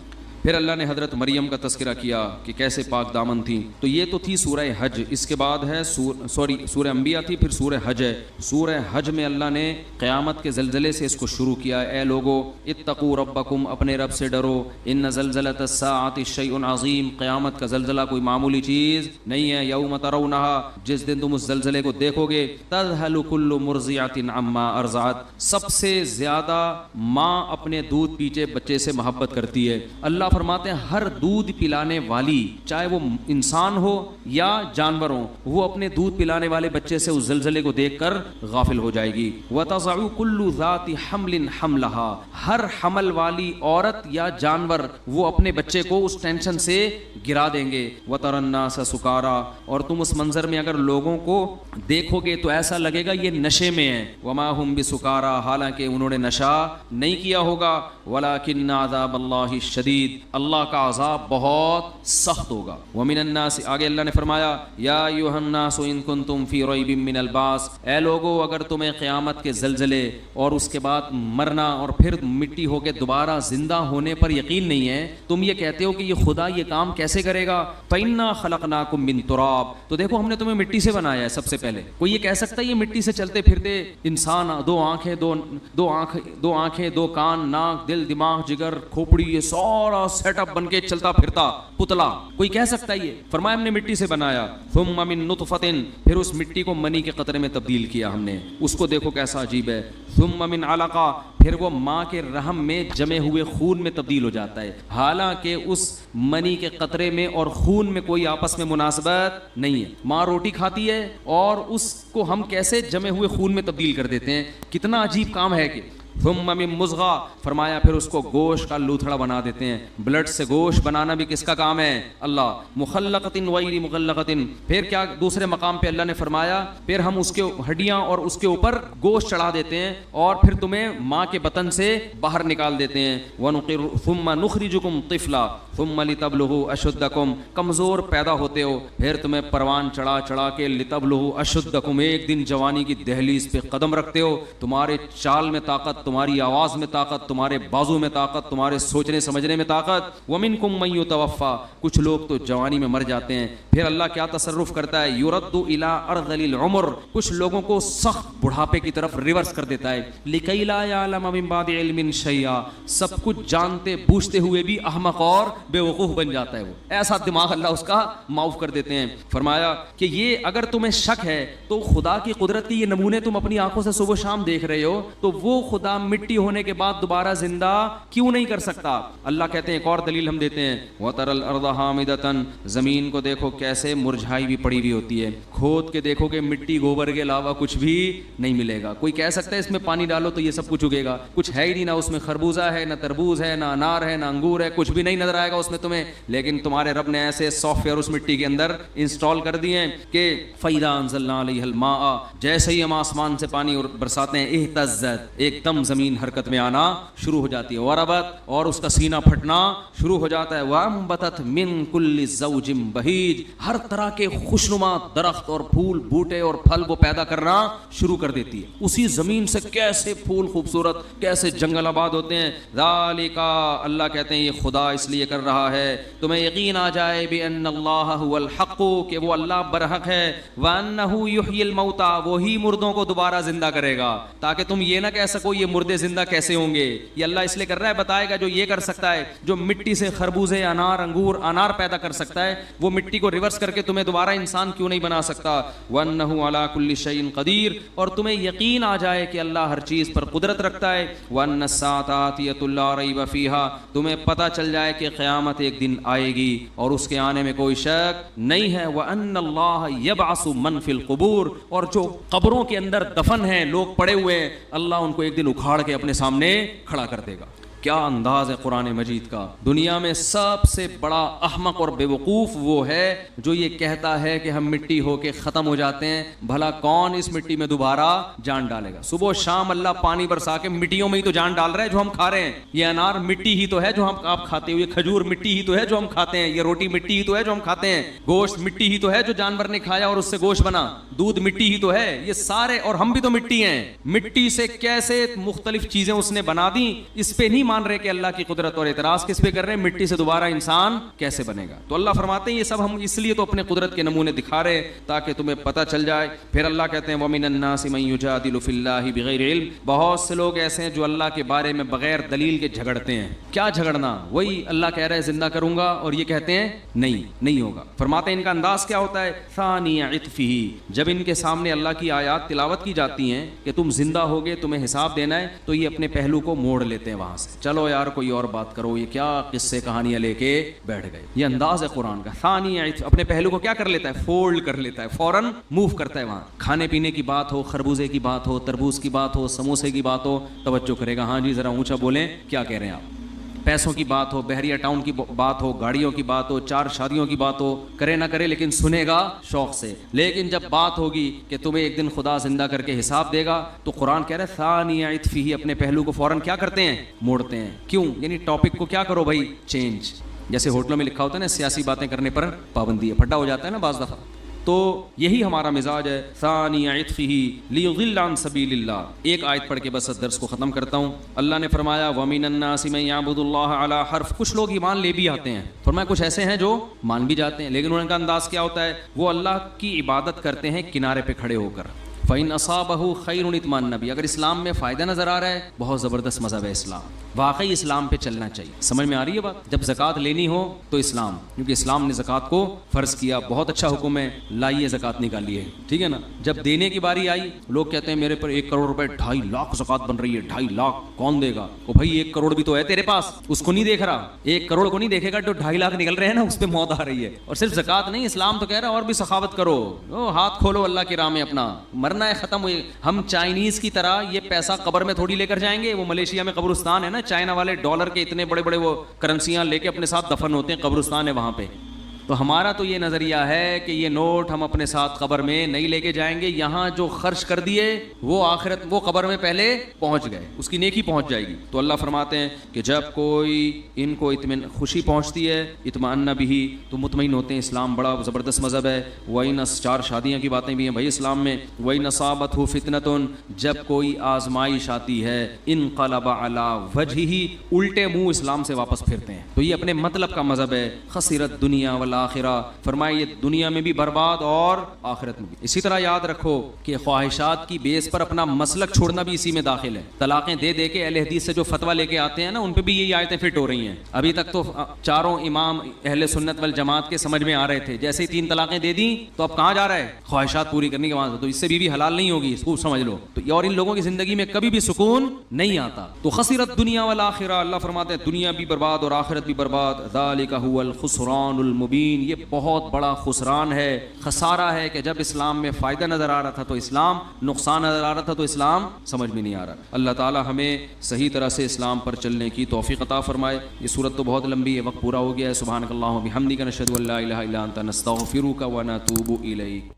پھر اللہ نے حضرت مریم کا تذکرہ کیا کہ کیسے پاک دامن تھیں. تو یہ تو تھی سورہ حج. اس کے بعد ہے سورہ انبیاء تھی, پھر سورہ حج ہے. سورہ حج میں اللہ نے قیامت کے زلزلے سے اس کو شروع کیا. اے لوگو اتقوا ربکم, اپنے رب سے ڈرو. ان زلزلۃ الساعۃ شیء عظیم, قیامت کا زلزلہ کوئی معمولی چیز نہیں ہے. یوم ترونھا, جس دن تم اس زلزلے کو دیکھو گے. تذہل کل مرضعۃ عما ارضعت, سب سے زیادہ ماں اپنے دودھ پیچھے بچے سے محبت کرتی ہے. اللہ فرماتے ہیں ہر دودھ پلانے والی, چاہے وہ انسان ہو یا جانور ہو, وہ اپنے دودھ پلانے والے بچے سے اس زلزلے کو دیکھ کر غافل ہو جائے گی. وَتَضَعُ كُلُّ ذَاتِ حَمْلٍ حَمْلَهَا, ہر حمل والی عورت یا جانور وہ اپنے بچے کو اس ٹینشن سے گرا دیں گے. وَتَرَى النَّاسَ سُكَارَىٰ, اور تم اس منظر میں اگر لوگوں کو دیکھو گے تو ایسا لگے گا یہ نشے میں ہیں. وَمَا هُمْ بِسُكَارَىٰ, حالانکہ انہوں نے نشہ نہیں کیا ہوگا. وَلَٰكِنَّ عَذَابَ اللَّهِ الشَّدِيدُ, اللہ کا عذاب بہت سخت ہوگا. ومن الناس, آگے اللہ نے فرمایا یا ایھا الناس ان کنتم فی ریب من البعث, اے لوگو اگر تمہیں قیامت کے زلزلے اور اس کے بعد مرنا اور پھر مٹی ہو کے دوبارہ زندہ ہونے پر یقین نہیں ہے, تم یہ کہتے ہو کہ یہ خدا یہ کام کیسے کرے گا. فإنا خلقناکم من تراب, تو دیکھو ہم نے تمہیں مٹی سے بنایا ہے سب سے پہلے. کوئی یہ کہہ سکتا ہے یہ مٹی سے چلتے پھرتے انسان, دو آنکھیں دو کان, ناک, دل, دماغ, جگر, کھوپڑی, یہ سارا سیٹ اپ بن کے چلتا پھرتا پتلا, کوئی کہہ سکتا ہے یہ؟ فرمایا ہم نے مٹی سے بنایا. ثم من نطفۃ, پھر اس مٹی کو منی کے قطرے میں تبدیل کیا ہم نے, اس کو دیکھو کیسا عجیب ہے. ثم من علقہ, پھر وہ ماں کے رحم میں جمے ہوئے خون میں تبدیل ہو جاتا ہے, حالانکہ اس منی کے قطرے میں اور خون میں کوئی آپس میں مناسبت نہیں ہے. ماں روٹی کھاتی ہے اور اس کو ہم کیسے جمے ہوئے خون میں تبدیل کر دیتے ہیں, کتنا عجیب کام ہے کہ. ثم من مضغہ, فرمایا پھر اس کو گوشت کا لوتھڑا بنا دیتے ہیں. بلڈ سے گوشت بنانا بھی کس کا کام ہے؟ اللہ. مخلقۃ غیر مخلقۃ, پھر کیا دوسرے مقام پہ اللہ نے فرمایا پھر ہم اس کے ہڈیاں اور اس کے اوپر گوشت چڑھا دیتے ہیں اور پھر تمہیں ماں کے بطن سے باہر نکال دیتے ہیں. ونقر ثم نخرجکم طفلا ثم لتبلغوا اشدکم, کمزور پیدا ہوتے ہو پھر تمہیں پروان چڑھا کے لتبلغوا اشدکم, ایک دن جوانی کی دہلیز پہ قدم رکھتے ہو, تمہارے چال میں طاقت, تمہاری آواز میں طاقت, تمہارے بازو میں طاقت, تمہارے سوچنے سمجھنے میں طاقت. ومنکم من یتوفی, کچھ لوگ تو جوانی میں مر جاتے ہیں. پھر اللہ کیا تصرف کرتا ہے؟ یرد الی ارذل العمر, کچھ لوگوں کو سخت بڑھاپے کی طرف ریورس کر دیتا ہے. لکی لا یعلم من بعد علم شیئا, سب کچھ جانتے بوجھتے ہوئے بھی احمق اور بے وقوف بن جاتا ہے. وہ ایسا دماغ اللہ اس کا معاف کر دیتے ہیں. فرمایا کہ یہ اگر تمہیں شک ہے تو خدا کی قدرت کے یہ نمونے تم اپنی آنکھوں سے صبح و شام دیکھ رہے ہو, تو وہ خدا مٹی ہونے کے بعد دوبارہ زندہ کیوں نہیں کر سکتا؟ اللہ کہتے ہیں ایک اور دلیل ہم دیتے ہیں. وَتَرَى الْأَرْضَ حَامِدَةً, زمین کو دیکھو کیسے مرجھائی بھی پڑی ہوئی ہوتی ہے, کھود کے دیکھو کہ مٹی گوبر کے علاوہ کچھ بھی نہیں ملے گا. کوئی کہہ سکتا ہے اس میں پانی ڈالو تو یہ سب کچھ اگے گا؟ کچھ ہے ہی نہیں, نہ اس میں خربوزہ ہے, نہ تربوز ہے, نہ انار ہے, نہ انگور ہے, کچھ بھی نہیں نظر آئے گا اس میں تمہیں. لیکن تمہارے رب نے ایسے سافٹ ویئر اس مٹی کے اندر انسٹال کر دیے ہیں کہ فَإِذَا أَنزَلْنَا عَلَيْهَا الْمَاءَ, جیسے ہی ہم آسمان سے پانی برساتے ہیں, اهتزت, ایک دم زمین حرکت میں آنا شروع ہو جاتی ہے. وربت, اور اس کا سینہ پھٹنا شروع ہو جاتا ہے. وانبتت من کل زوج بہیج, ہر طرح کے خوشنما درخت اور پھول بوٹے اور پھل وہ پیدا کرنا شروع کر دیتی ہے. اسی زمین سے کیسے پھول خوبصورت, کیسے جنگل آباد ہوتے ہیں. ذالک, اللہ کہتے ہیں یہ خدا اس لیے کر رہا ہے تمہیں یقین آ جائے بان اللہ هو الحق, کہ وہ اللہ برحق ہے. وانہ یحیی الموتى, وہی مردوں کو دوبارہ زندہ کرے گا, تاکہ تم یہ نہ کہہ سکو یہ مردے زندہ کیسے ہوں گے. یہ اللہ اس لیے کر رہا ہے, بتائے گا جو یہ کر سکتا ہے, جو مٹی سے خربوزے, انار, انگور, انار پیدا کر سکتا ہے, وہ مٹی کو ریورس کر کے تمہیں دوبارہ انسان کیوں نہیں بنا سکتا. وَأَنَّهُ عَلَى كُلِّ شَيْءٍ قَدِيرٌ, اور تمہیں یقین آ جائے کہ اللہ ہر چیز پر قدرت رکھتا ہے. وَأَنَّ السَّاعَةَ آتِيَةٌ لَا رَيْبَ فِيهَا, تمہیں پتہ چل جائے کہ قیامت ایک دن آئے گی اور اس کے آنے میں کوئی شک نہیں ہے. وَأَنَّ اللَّهَ يَبْعَثُ مَن فِي الْقُبُورِ, اور جو قبروں کے اندر دفن ہیں, لوگ پڑے ہوئے ہیں, اللہ ان کو ایک دن اکھاڑ کے اپنے سامنے کھڑا کر دے گا. کیا انداز ہے قرآن مجید کا. دنیا میں سب سے بڑا احمق اور بے وقوف وہ ہے جو یہ کہتا ہے کہ ہم مٹی ہو کے ختم ہو جاتے ہیں. بھلا کون اس مٹی میں دوبارہ جان ڈالے گا؟ صبح و شام اللہ پانی برسا کے مٹیوں میں ہی تو جان ڈال رہا ہے جو ہم کھا رہے ہیں. یہ انار مٹی ہی تو ہے جو ہم آپ کھاتے ہو, یہ کھجور مٹی ہی تو ہے جو ہم کھاتے ہیں, یہ روٹی مٹی ہی تو ہے جو ہم کھاتے ہیں, گوشت مٹی ہی تو ہے جو جانور نے کھایا اور اس سے گوشت بنا, دودھ مٹی ہی تو ہے. یہ سارے, اور ہم بھی تو مٹی ہیں. مٹی سے کیسے مختلف چیزیں اس نے بنا دی, اس پہ نہیں مان رہے کہ اللہ کی قدرت, اور اعتراض کس پہ کر رہے ہیں, مٹی سے دوبارہ انسان کیسے بنے گا. تو اللہ فرماتے ہیں یہ سب ہم اس لیے تو اپنے قدرت کے نمونے دکھا رہے تاکہ تمہیں پتہ چل جائے. پھر اللہ کہتے ہیں وَمِنَ النَّاسِ مَن يُجَادِلُ فِي اللَّهِ بِغَيْرِ عِلْمٍ, بہت سے لوگ ایسے ہیں جو اللہ کے بارے میں بغیر دلیل کے جھگڑتے ہیں. کیا جھگڑنا, وہی اللہ کہہ رہا ہے زندہ کروں گا اور یہ کہتے ہیں نہیں ہوگا. فرماتے ہیں ان کا انداز کیا ہوتا ہے, ثانی عطفہ, جب ان کے سامنے اللہ کی آیات تلاوت کی جاتی ہیں کہ تم زندہ ہوگے, تمہیں حساب دینا ہے, تو یہ اپنے پہلو کو موڑ لیتے ہیں وہاں سے. چلو یار کوئی اور بات کرو, یہ کیا قصے کہانیاں لے کے بیٹھ گئے. یہ انداز ہے قرآن کا. ثانی اپنے پہلو کو کیا کر لیتا ہے, فولڈ کر لیتا ہے, فوراً موو کرتا ہے. وہاں کھانے پینے کی بات ہو, خربوزے کی بات ہو, تربوز کی بات ہو, سموسے کی بات ہو, توجہ کرے گا, ہاں جی ذرا اونچا بولیں, کیا کہہ رہے ہیں آپ. پیسوں کی بات ہو, بحریہ ٹاؤن کی بات ہو, گاڑیوں کی بات ہو, 4 شادیوں کی بات ہو, کرے نہ کرے لیکن سنے گا شوق سے. لیکن جب بات ہوگی کہ تمہیں ایک دن خدا زندہ کر کے حساب دے گا, تو قرآن کہہ رہا ہے ثانی عطفہ, اپنے پہلو کو فوراً کیا کرتے ہیں, موڑتے ہیں. کیوں, یعنی ٹاپک کو کیا کرو بھائی, چینج. جیسے ہوٹلوں میں لکھا ہوتا ہے نا, سیاسی باتیں کرنے پر پابندی ہے, پھٹا ہو جاتا ہے نا بعض دفعہ. تو یہی ہمارا مزاج ہے. ثانی عطفہ لیضل عن سبیل اللہ. ایک آیت پڑھ کے بس درس کو ختم کرتا ہوں. اللہ نے فرمایا ومن الناس من یعبد اللہ علی حرف, کچھ لوگ ایمان لے بھی آتے ہیں. فرمایا کچھ ایسے ہیں جو مان بھی جاتے ہیں, لیکن ان کا انداز کیا ہوتا ہے, وہ اللہ کی عبادت کرتے ہیں کنارے پہ کھڑے ہو کر. فَإِنْ أَصَابَهُ خَيْرٌ اطمأنَّ بِهِ, اگر اسلام میں فائدہ نظر آ رہا ہے, بہت زبردست مذہب ہے اسلام, واقعی اسلام پہ چلنا چاہیے. سمجھ میں آ رہی ہے بات. جب زکوٰۃ لینی ہو تو اسلام, کیونکہ اسلام نے زکوٰۃ کو فرض کیا, بہت اچھا حکم ہے, لائیے زکوٰۃ نکالیے, ٹھیک ہے نا. جب دینے کی باری آئی, لوگ کہتے ہیں میرے پر 1 کروڑ روپے 2.5 لاکھ زکوٰۃ بن رہی ہے, 2.5 لاکھ کون دے گا. او بھائی 1 کروڑ بھی تو ہے تیرے پاس, اس کو نہیں دیکھ رہا, 1 کروڑ کو نہیں دیکھے گا, جو 2.5 لاکھ نکل رہے ہیں نا اس پہ موت آ رہی ہے. اور صرف زکوٰۃ نہیں, اسلام تو کہہ رہا ہے اور بھی سخاوت کرو, ہاتھ کھولو اللہ کی راہ میں اپنا, مرنا ہے ختم ہوئے. ہم چائنیز کی طرح یہ پیسہ قبر میں تھوڑی لے کر جائیں گے. وہ ملیشیا میں قبرستان ہے نا, چائنا والے ڈالر کے اتنے بڑے بڑے وہ کرنسیاں لے کے اپنے ساتھ دفن ہوتے ہیں, قبرستان ہے وہاں پہ. تو ہمارا تو یہ نظریہ ہے کہ یہ نوٹ ہم اپنے ساتھ قبر میں نہیں لے کے جائیں گے. یہاں جو خرچ کر دیے وہ آخرت, وہ قبر میں پہلے پہنچ گئے, اس کی نیکی پہنچ جائے گی. تو اللہ فرماتے ہیں کہ جب کوئی ان کو خوشی پہنچتی ہے, اطمئن بھی, تو مطمئن ہوتے ہیں. اسلام بڑا زبردست مذہب ہے. وَإِنَّ 4 شادیاں کی باتیں بھی ہیں بھائی اسلام میں. وَإِنْ أَصَابَتْهُ فِتْنَةٌ, جب کوئی آزمائش آتی ہے, انقلب علی وجہہ, الٹے منہ اسلام سے واپس پھرتے ہیں. تو یہ اپنے مطلب کا مذہب ہے. خسرت دنیا والآخرہ, فرمایا یہ دنیا میں بھی برباد اور آخرت میں بھی. اسی طرح یاد رکھو کہ خواہشات کی بیس پر اپنا مسلک چھوڑنا بھی اسی میں داخل ہے. طلاقیں دے دے کے اہل حدیث سے جو فتویٰ لے کے آتے ہیں نا, ان پہ بھی یہی آیتیں فٹ ہو رہی ہیں. ابھی تک تو 4 امام اہل سنت والجماعت کے سمجھ میں آ رہے تھے, جیسے ہی 3 طلاقیں دے دیں تو اب کہاں جا رہا ہے, خواہشات پوری کرنے کے بعد. تو اس سے بیوی حلال نہیں ہوگی, اس کو سمجھ لو. تو اور ان لوگوں کی زندگی میں کبھی بھی سکون نہیں آتا. تو خسرت دنیا والآخرہ, اللہ فرماتے ہیں دنیا بھی برباد اور آخرت بھی برباد. ذالک هو الخسران المبین, یہ بہت بڑا خسران ہے, خسارہ ہے کہ جب اسلام میں فائدہ نظر آ رہا تھا تو اسلام, نقصان نظر آ رہا تھا تو اسلام سمجھ میں نہیں آ رہا. اللہ تعالی ہمیں صحیح طرح سے اسلام پر چلنے کی توفیق عطا فرمائے. یہ سورت تو بہت لمبی ہے, وقت پورا ہو گیا ہے. سبحانک اللہم و بحمدک, نشہد ان لا الہ الا انت, نستغفرک و نتوب الیک.